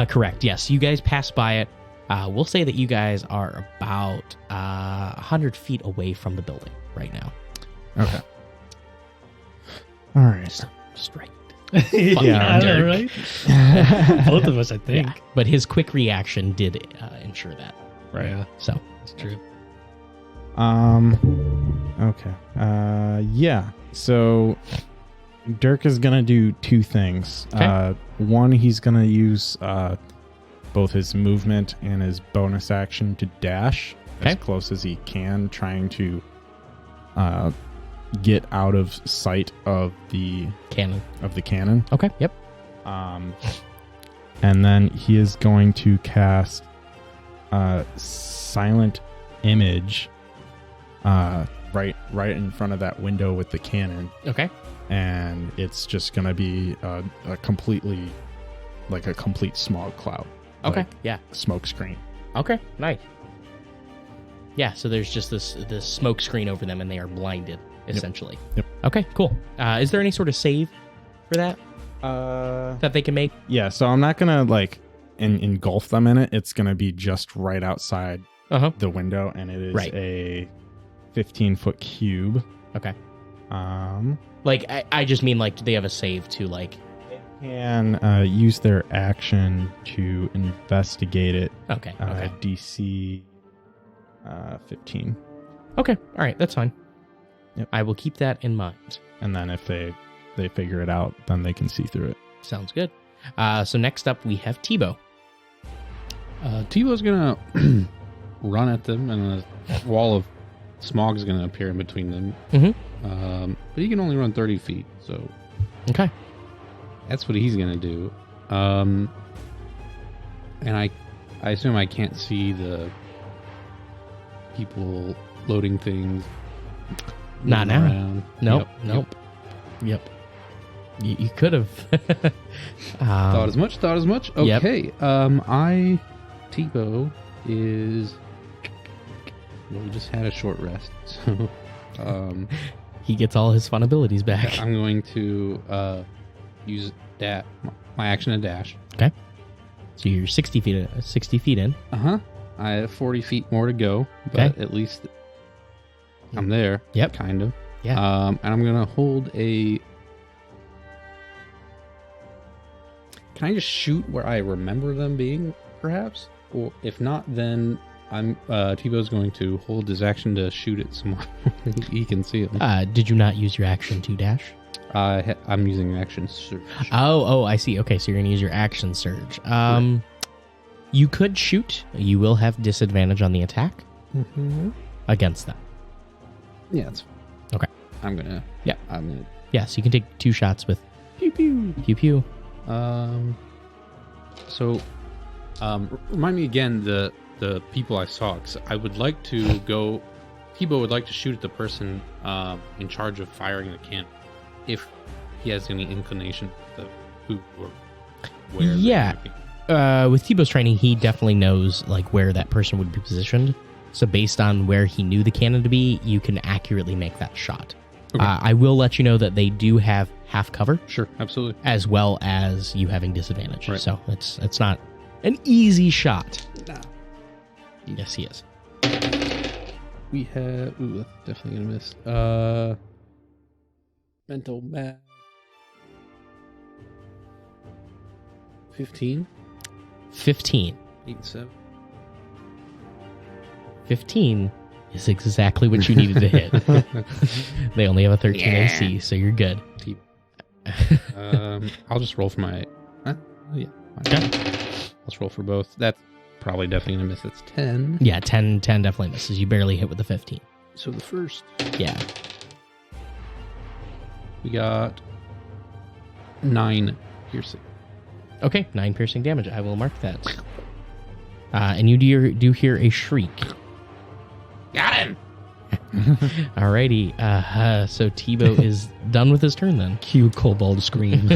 Correct, yes. You guys pass by it. We'll say that you guys are about 100 feet away from the building right now. Okay. All right. Just right. Yeah, Dirk. right? Both of us, I think. Yeah, but his quick reaction did ensure that. Right. Yeah, So, that's true. Okay. Yeah. So Dirk is gonna do two things. Okay. One, he's gonna use both his movement and his bonus action to dash as Okay. close as he can, trying to get out of sight of the cannon. cannon. Okay, yep. And then he is going to cast Silent Image right in front of that window with the cannon, Okay. and it's just gonna be a complete smog cloud. Okay, like yeah. smoke screen. Okay, nice. Yeah, so there's just this smoke screen over them, and they are blinded, essentially. Yep. Okay, cool. Is there any sort of save for that that they can make? Yeah, so I'm not gonna engulf them in it. It's gonna be just right outside Uh-huh. the window, and it is Right. a 15-foot cube. Okay. Like, I just mean, like, do they have a save to, like... Can use their action to investigate it. Okay, okay. DC 15. Okay, all right, that's fine. Yep. I will keep that in mind. And then if they figure it out, then they can see through it. Sounds good. So next up, we have Tibo. Tibo's gonna run at them, and a wall of smog is gonna appear in between them. Mm-hmm. But he can only run 30 feet, so Okay. that's what he's gonna do. And I assume I can't see the people loading things. Not moving now. around. Nope. Yep. You could have. Thought as much. Yep. Okay. Tibo is. Well, we just had a short rest, so He gets all his fun abilities back. I'm going to use my action to dash. Okay. So you're 60 feet in. I have 40 feet more to go, but Okay. at least I'm there. Yep. Kind of. Yeah. And I'm gonna hold a. Can I just shoot where I remember them being, perhaps? Or if not, then I'm Tibo's going to hold his action to shoot at someone. He can see it. Did you not use your action to dash? I'm using action surge. Oh, I see. Okay, so you're gonna use your action surge. You could shoot. You will have disadvantage on the attack against them. Yeah, that's Okay. I'm gonna. Yeah. I'm gonna. Yeah, so you can take 2 shots with pew pew pew pew. So, remind me again the people I saw. 'Cause I would like to go. Tibo would like to shoot at the person in charge of firing the cannon, if he has any inclination of who or where. Yeah. With Tibo's training, he definitely knows like where that person would be positioned. So based on where he knew the cannon to be, you can accurately make that shot. Okay. I will let you know that they do have half cover, Sure, absolutely. as well as you having disadvantage. Right. So it's not an easy shot. Nah. Yes, he is. We have. Ooh, that's definitely gonna miss. Mental math. 15. 15. 8, 7. 15 is exactly what you needed to hit. They only have a 13 AC, so you're good. I'll just roll for my. Yeah. Okay. I'll just roll for both. That's probably definitely gonna miss. It's 10. Yeah, 10 definitely misses. You barely hit with the 15. So the first Yeah. we got 9 piercing. Okay, 9 piercing damage. I will mark that. And you do hear a shriek. Got him. Alrighty. So Tibo is done with his turn then. Cue kobold scream.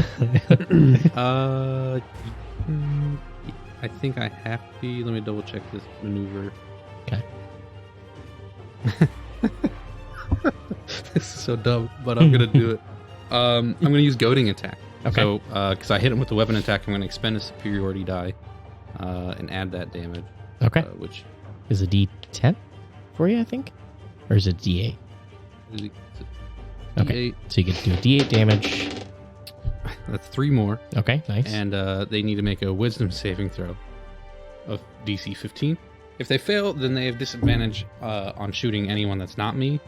I think I have to be. Let me double check this maneuver. Okay. This is so dumb, but I'm gonna do it. I'm gonna use goading attack. Okay. So, because I hit him with the weapon attack, I'm gonna expend a superiority die, and add that damage. Okay. Which Is it D10 for you, I think? Or is it D8? is it? Okay. D8. So you get to do a D8 damage. That's 3 more, Okay, nice. and they need to make a Wisdom saving throw of DC 15. If they fail, then they have disadvantage on shooting anyone that's not me.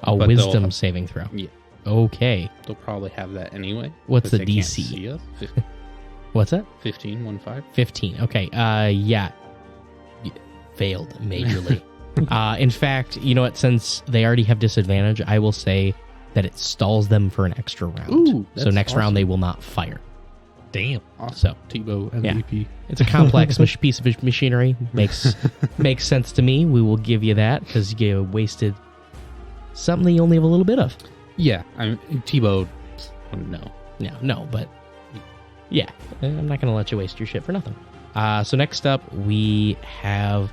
A but wisdom they'll- saving throw. Yeah. Okay. They'll probably have that anyway. What's the 'cause they can't DC? see us. What's that? 15, 1-5. 15. Okay. Yeah. Failed majorly. In fact, you know what? Since they already have disadvantage, I will say that it stalls them for an extra round. Ooh, so that's next awesome. round they will not fire. Damn. Awesome. So Tibo Yeah. MVP. it's a complex piece of machinery. Makes sense to me. We will give you that because you wasted something you only have a little bit of. Yeah, I'm Tibo. No. No, but yeah, I'm not going to let you waste your shit for nothing. So next up, we have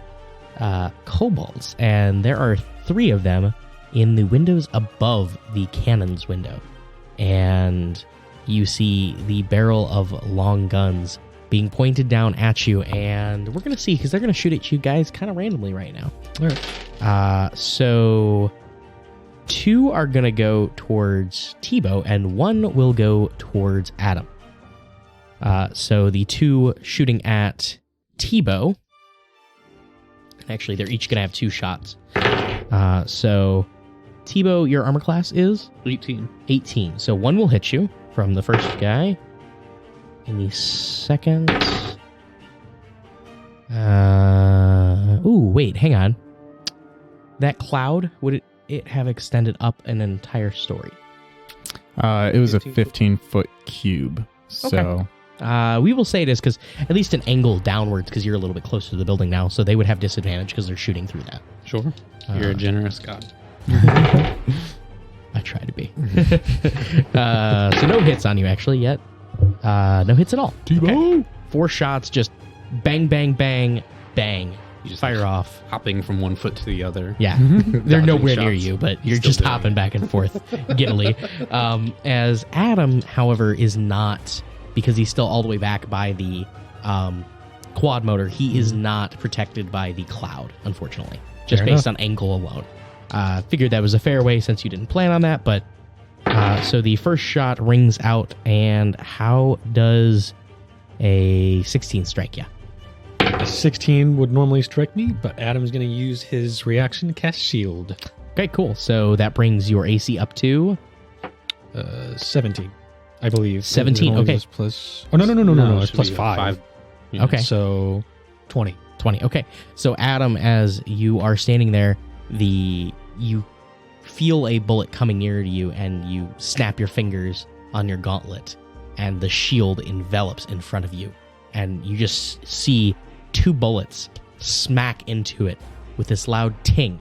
kobolds, and there are 3 of them in the windows above the cannon's window. And you see the barrel of long guns being pointed down at you, and we're going to see, because they're going to shoot at you guys kind of randomly right now. All right. So 2 are going to go towards Tibo, and 1 will go towards Adam. So the 2 shooting at Tibo. Actually, they're each going to have 2 shots. So, Tibo, your armor class is? 18. 18. So 1 will hit you from the first guy. In the second... wait, hang on. That cloud, would it have extended up an entire story? It was a 15-foot cube. So we will say it is because at least an angle downwards because you're a little bit closer to the building now, so they would have disadvantage because they're shooting through that. Sure. You're a generous god. I try to be. So no hits on you actually yet. No hits at all. Okay. 4 shots, just bang, bang, bang, bang. You just fire off. Hopping from one foot to the other. Yeah. They're Dodging nowhere near shots. you, but you're Still just doing hopping it. back and forth giddily. As Adam, however, is not, because he's still all the way back by the quad motor, he is not protected by the cloud, unfortunately. Just Fair based on angle alone. Figured that was a fair way since you didn't plan on that, but so the first shot rings out, and how does a 16 strike you? A 16 would normally strike me, but Adam's going to use his reaction to cast shield. Okay, cool. So that brings your AC up to 17, I believe. 17, okay. Plus, Oh, no, it it's should plus be 5. Yeah. Okay. So 20. 20. Okay. So Adam, as you are standing there, you feel a bullet coming near to you, and you snap your fingers on your gauntlet, and the shield envelops in front of you, and you just see 2 bullets smack into it with this loud ting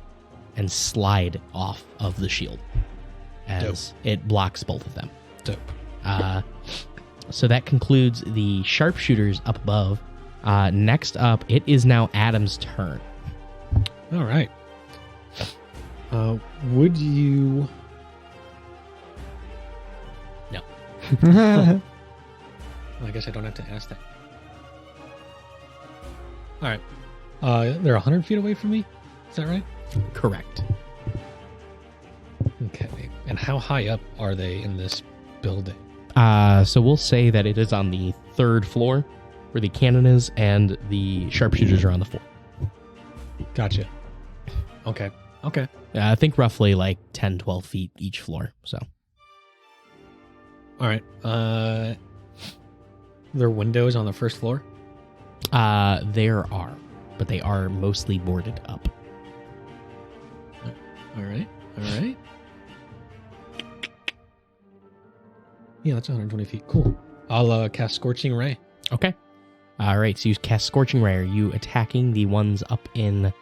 and slide off of the shield as it blocks both of them. Dope. So that concludes the sharpshooters up above. Next up, it is now Adam's turn. All right. Would you... No. Well, I guess I don't have to ask that. All right. They're 100 feet away from me? Is that right? Correct. Okay. And how high up are they in this building? So we'll say that it is on the 3rd floor where the cannon is, and the sharpshooters are on the 4th. Gotcha. Okay. I think roughly like 10, 12 feet each floor. So All right. There are windows on the 1st floor? there are, but they are mostly boarded up. All right. Yeah, that's 120 feet. Cool. I'll cast Scorching Ray. Okay. All right. So you cast Scorching Ray. Are you attacking the ones up in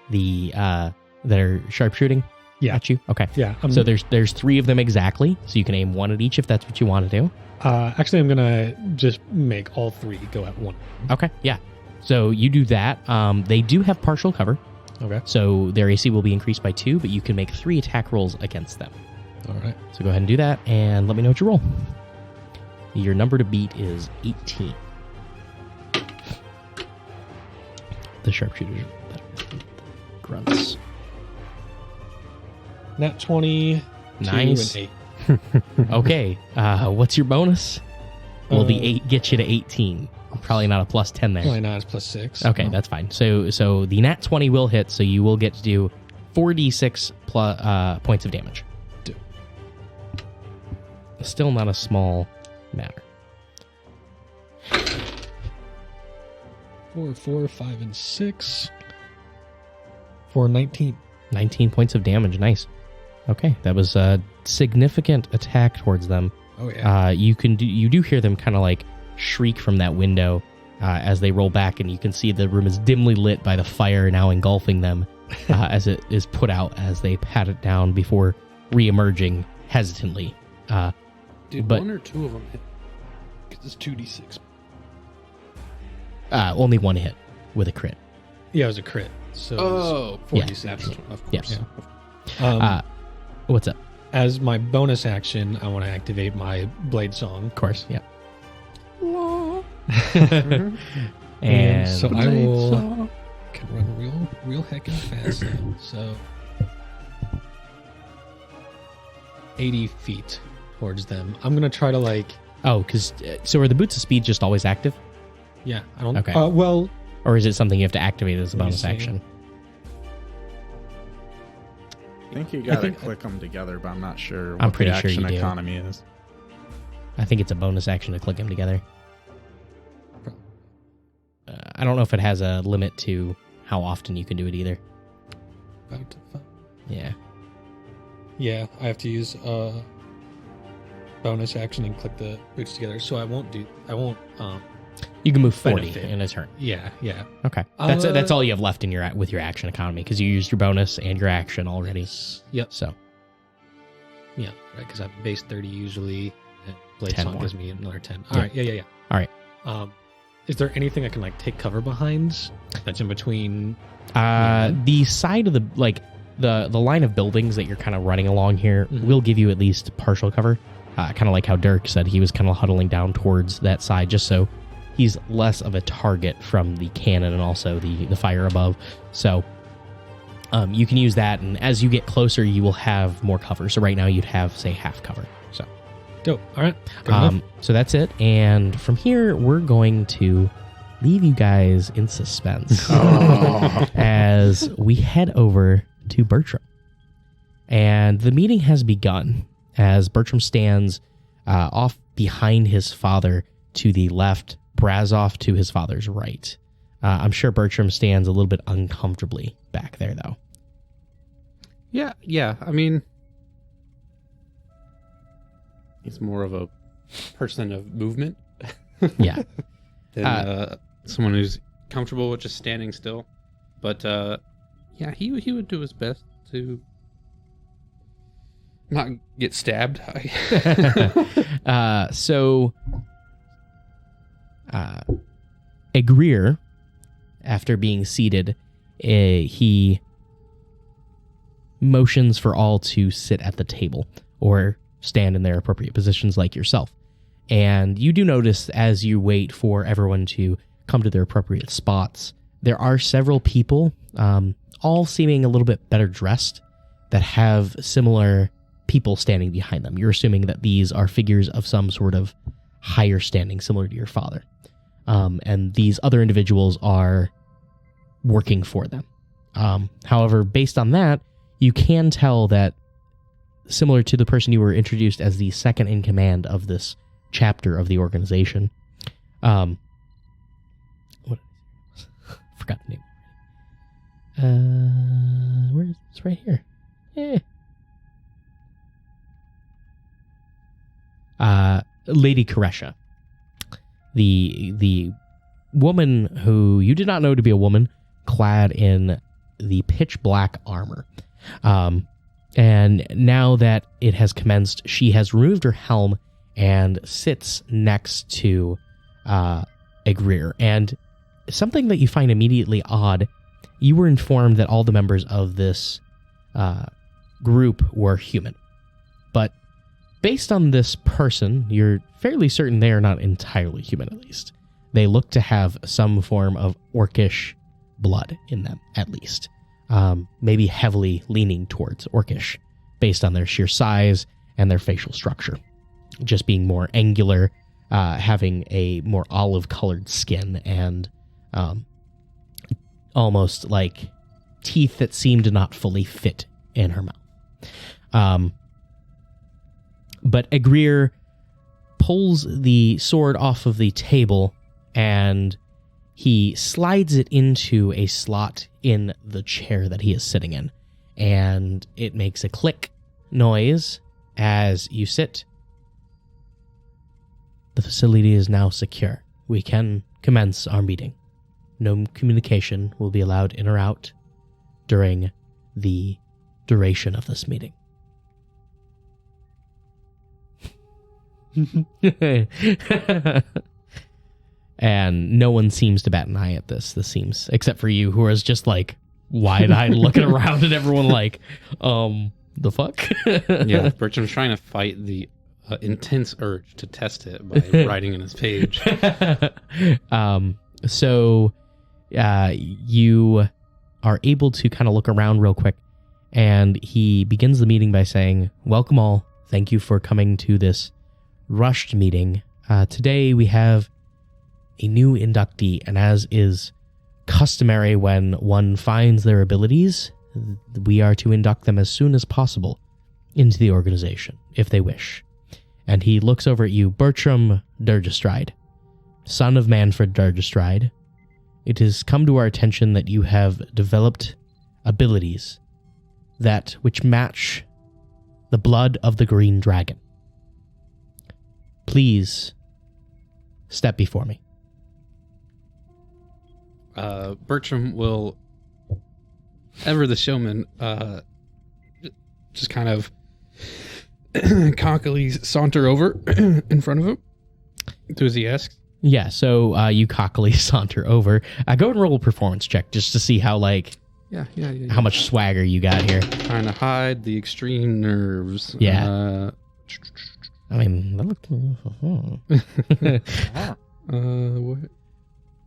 the that are sharpshooting? Yeah. At you. Okay. Yeah. So there's 3 of them exactly. So you can aim 1 at each if that's what you want to do. Actually, I'm gonna just make all 3 go at 1. Okay. Yeah. So you do that. They do have partial cover, Okay. so their AC will be increased by 2, but you can make 3 attack rolls against them. All right. So go ahead and do that, and let me know what you roll. Your number to beat is 18. The sharpshooters are better than the grunts. Nat 20. Nice. 2 and 8. Okay. What's your bonus? Will the 8 get you to 18? Probably not a plus 10 there. Probably not. It's plus 6. Okay, that's fine. So the nat 20 will hit, so you will get to do 4d6 plus, points of damage. Do. Still not a small matter. 4, 4, 5, and 6. 4, 19. 19 points of damage. Nice. Okay, that was a significant attack towards them. Oh yeah. You do hear them kind of like shriek from that window as they roll back, and you can see the room is dimly lit by the fire now engulfing them as it is put out as they pat it down before re-emerging hesitantly. Did But- 1 or 2 of them hit? Because it's 2d6. Only 1 hit with a crit. Yeah, it was a crit. So it was 46. Of course. Yes. Um, What's up? as my bonus action, I want to activate my blade song. Of course, yeah. And And so I will can run real heckin' fast now. So 80 feet towards them. I'm gonna try to like. Oh, because so are the boots of speed just always active, Yeah, I don't. Okay. Well, or is it something you have to activate as a Let me bonus see. action? I think you gotta think- click them together, but I'm not sure what I'm pretty the sure action you do. economy is. I think it's a bonus action to click them together. I don't know if it has a limit to how often you can do it either. Yeah. yeah, I have to use bonus action and click the boots together. So I won't. You can move 40 Benefit. in a turn. Yeah. Okay. That's all you have left in your with your action economy because you used your bonus and your action already. Yep. So Yeah. Right. Because I'm base 30 usually. And Blade 10 Song more. gives me another 10. Yeah. All right. Yeah. All right. Is there anything I can like take cover behind that's in between? the side of the line of buildings that you're kind of running along here Mhm. will give you at least partial cover. Kind of like how Dirk said he was kind of huddling down towards that side just so he's less of a target from the cannon and also the fire above. So you can use that, and as you get closer, you will have more cover. So right now you'd have, say, half cover. So Dope. All right. Good enough. so that's it. And from here, we're going to leave you guys in suspense as we head over to Bertram. And the meeting has begun as Bertram stands off behind his father to the left, Brazov to his father's right. I'm sure Bertram stands a little bit uncomfortably back there, though. Yeah. I mean, he's more of a person of movement Yeah. than someone who's comfortable with just standing still. But yeah, he would do his best to not get stabbed. So, Agreer, after being seated, he motions for all to sit at the table or stand in their appropriate positions like yourself. And you do notice as you wait for everyone to come to their appropriate spots, there are several people, all seeming a little bit better dressed, that have similar people standing behind them. You're assuming that these are figures of some sort of higher standing, similar to your father. And these other individuals are working for them. However, based on that, you can tell that, similar to the person you were introduced as the second in command of this chapter of the organization, what? Forgot the name. Where is this? Right here. Lady Koresha, the woman who you did not know to be a woman, clad in the pitch black armor. And now that it has commenced, she has removed her helm and sits next to Agreer. And something that you find immediately odd, you were informed that all the members of this group were human. But based on this person, you're fairly certain they are not entirely human, at least. They look to have some form of orcish blood in them, at least. Maybe heavily leaning towards orcish, based on their sheer size and their facial structure. Just being more angular, having a more olive-colored skin, and almost like teeth that seem to not fully fit in her mouth. But Agreer pulls the sword off of the table and he slides it into a slot in the chair that he is sitting in. And it makes a click noise as you sit. The facility is now secure. We can commence our meeting. No communication will be allowed in or out during the duration of this meeting. And no one seems to bat an eye at this. This seems, except for you, who is just like wide-eyed looking around at everyone like, the fuck? Yeah, Bertram's trying to fight the intense urge to test it by writing in his page. So you are able to kind of look around real quick, and he begins the meeting by saying, "Welcome all. Thank you for coming to this rushed meeting. Today we have a new inductee, and as is customary when one finds their abilities, we are to induct them as soon as possible into the organization, if they wish. And he looks over at you, Bertram Durgestride, son of Manfred Durgestride. It has come to our attention that you have developed abilities which match the blood of the green dragon. Please step before me. Bertram will, ever the showman, just kind of cockily saunter over in front of him. Do as he asks. Yeah, so you cockily saunter over. Go and roll a performance check just to see how how much swagger you got here. Trying to hide the extreme nerves. Yeah. I mean, what?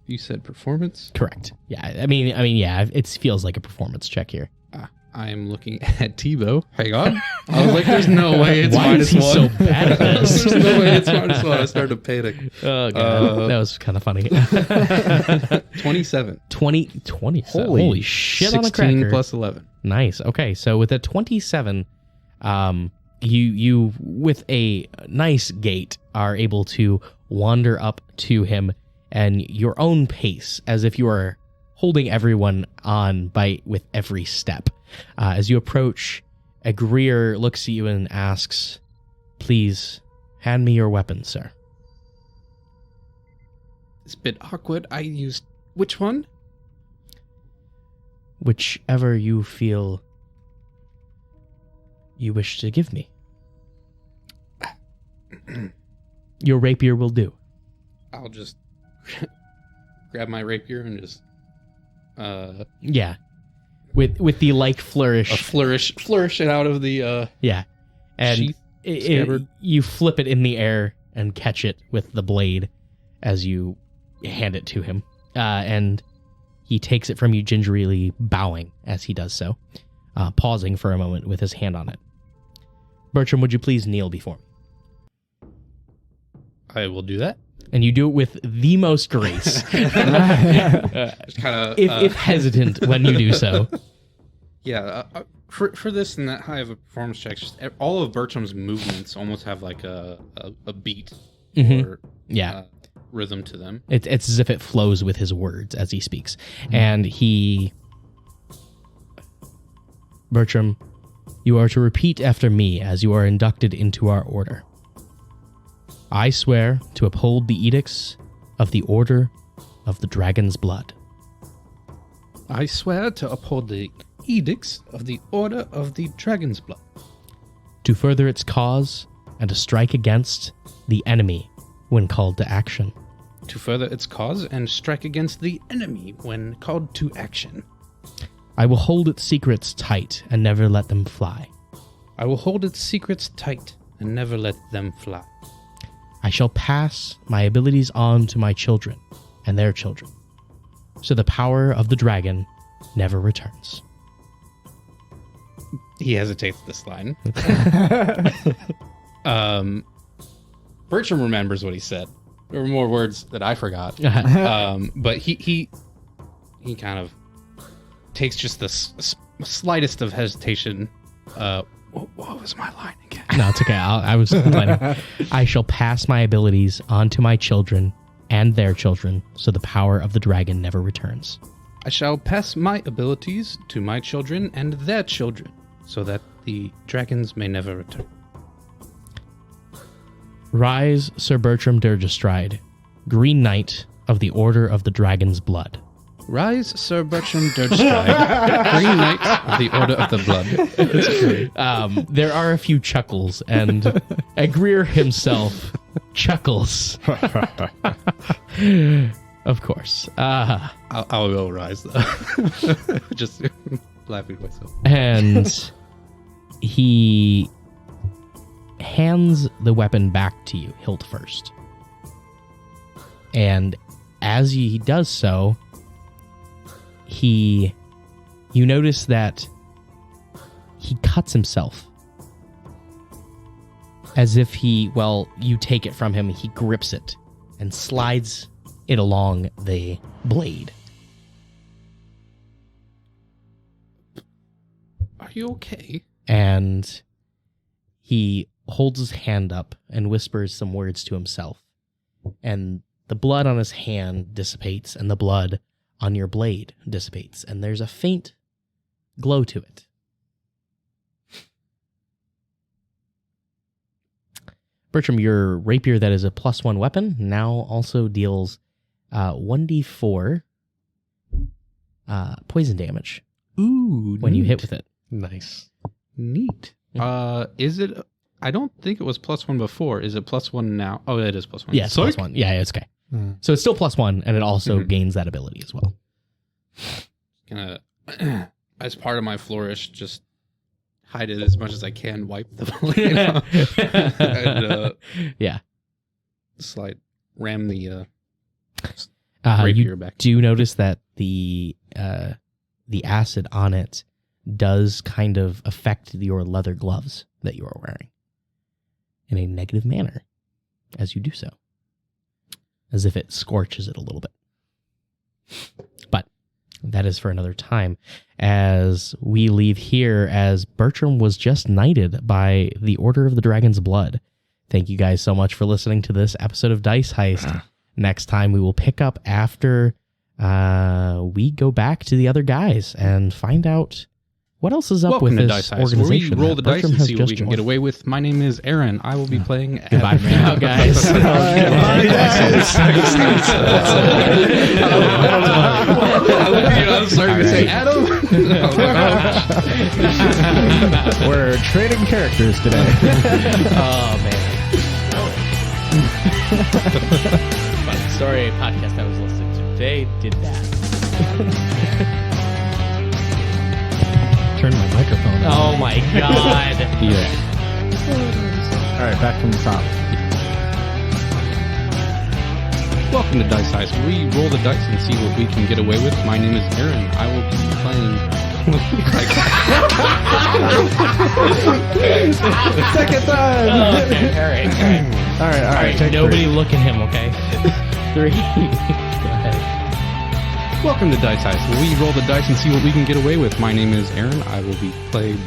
You said performance? Correct. Yeah, I mean, yeah, it feels like a performance check here. I am looking at Tibo. Hang on. I was like, there's no way it's Why is minus he one. so bad at this? There's no way it's minus one. I started to panic. Oh, God. That was kind of funny. 27. 20. Holy shit 16 on a cracker. plus 11. Nice. Okay, so with a 27, you with a nice gait are able to wander up to him and your own pace, as if you are holding everyone on with every step. As you approach, a Greer looks at you and asks, "Please, hand me your weapon, sir." It's a bit awkward. I used... Which one? Whichever you feel you wish to give me. Your rapier will do. I'll just grab my rapier and just... Yeah. With the flourish. flourish it out of the Yeah. And sheath, scabbard. you flip it in the air and catch it with the blade as you hand it to him. And he takes it from you, gingerly bowing as he does so, pausing for a moment with his hand on it. Bertram, would you please kneel before me? I will do that. And you do it with the most grace. Just kind of... if hesitant when you do so. Yeah, for this and that high of a performance check, just all of Bertram's movements almost have like a beat or rhythm to them. It's as if it flows with his words as he speaks. And Bertram, you are to repeat after me as you are inducted into our order. I swear to uphold the edicts of the Order of the Dragon's Blood. I swear to uphold the edicts of the Order of the Dragon's Blood. To further its cause and to strike against the enemy when called to action. To further its cause and strike against the enemy when called to action. I will hold its secrets tight and never let them fly. I will hold its secrets tight and never let them fly. I shall pass my abilities on to my children and their children, so the power of the dragon never returns. He hesitates this line. Bertram remembers what he said. There were more words that I forgot. But he kind of takes just the slightest of hesitation. What was my line again? No, it's okay. I was planning. I shall pass my abilities on to my children and their children, so the power of the dragon never returns. I shall pass my abilities to my children and their children, so that the dragons may never return. Rise, Sir Bertram Durgestride, Green Knight of the Order of the Dragon's Blood. Rise, Sir Bertram Durgestride, Green Knight of the Order of the Blood. That's great. There are a few chuckles, and Greer himself chuckles. Of course. I'll go rise, though. Just laughing to myself. And he hands the weapon back to you, hilt first. And as he does so, you notice that he cuts himself As if you take it from him, he grips it and slides it along the blade. Are you okay? And he holds his hand up and whispers some words to himself. And the blood on his hand dissipates, and the blood on your blade dissipates, and there's a faint glow to it. Bertram, your rapier that is a +1 weapon now also deals 1d4 poison damage Ooh, when you hit with it. Nice. Neat. Is it? I don't think it was +1 before. Is it +1 now? Oh, it is +1. Yeah, it's +1. Yeah, it's okay. So it's still +1, and it also gains that ability as well. Gonna, as part of my flourish, just hide it as much as I can. Wipe the blade off. And, yeah. Ram the rapier You back. do notice that the acid on it does kind of affect your leather gloves that you are wearing in a negative manner as you do so, as if it scorches it a little bit. But that is for another time, as we leave here, as Bertram was just knighted by the Order of the Dragon's Blood. Thank you guys so much for listening to this episode of Dice Heist. Next time we will pick up after we go back to the other guys and find out what else is up Welcome with to this Dice Heist, where we organization. roll the dice Bertram and has see what just we can joined. get away with. My name is Aaron. I will be playing. Goodbye for now, guys. I'm sorry to say, Adam. We're trading characters today. Oh, man. Funny story podcast I was listening to. They did that. Turn my microphone on. Oh, my God. Yeah. All right, back from the top. Welcome to Dice Heist, where we roll the dice and see what we can get away with. My name is Aaron. I will be playing. Second time. Okay, all right. Take Nobody three. look at him, okay? 3. Go ahead. Welcome to Dice Heist, where we roll the dice and see what we can get away with. My name is Aaron. I will be playing.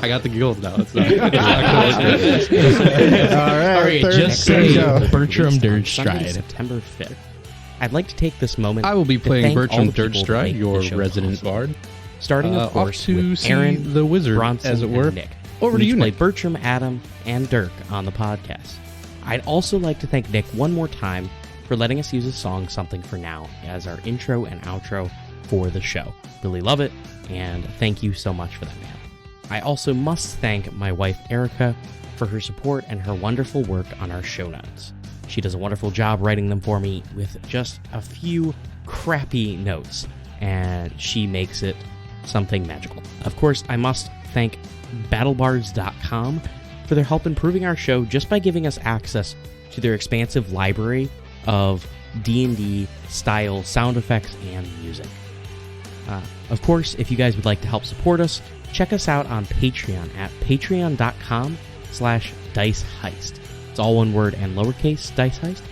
I got the guild now. It's not All right, third just say go. Bertram Sunday, Dirkstride. September 5th. I'd like to take this moment. I will be to playing thank all Bertram the people that Dirkstride, make your the show resident possible. bard. Starting, of Off course, to with see Aaron, the wizard, Bronson, as it were. and Nick. Over We to each you, play Nick. Bertram, Adam, and Dirk on the podcast. I'd also like to thank Nick one more time for letting us use his song Something for Now as our intro and outro for the show. Really love it, and thank you so much for that, man. I also must thank my wife, Erica, for her support and her wonderful work on our show notes. She does a wonderful job writing them for me with just a few crappy notes, and she makes it something magical. Of course, I must thank battlebards.com for their help improving our show just by giving us access to their expansive library of D&D style sound effects and music. Of course, if you guys would like to help support us, check us out on Patreon at patreon.com/diceheist. It's all one word and lowercase Dice Heist,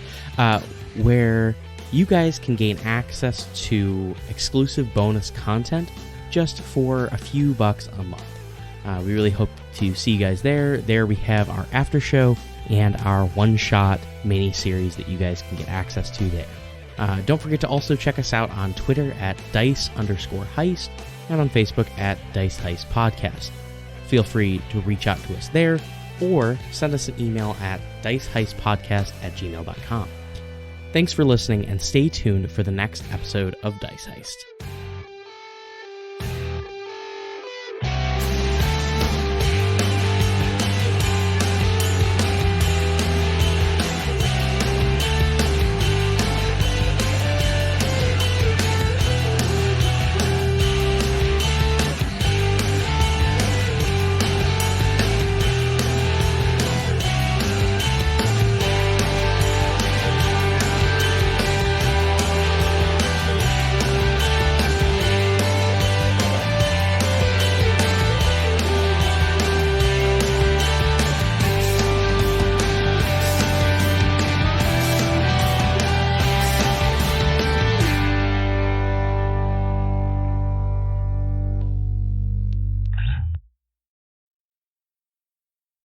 where you guys can gain access to exclusive bonus content just for a few bucks a month. We really hope to see you guys there. There we have our after show and our one-shot mini-series that you guys can get access to there. Don't forget to also check us out on Twitter at Dice_Heist and on Facebook at Dice Heist Podcast. Feel free to reach out to us there or send us an email at diceheistpodcast@gmail.com. Thanks for listening and stay tuned for the next episode of Dice Heist.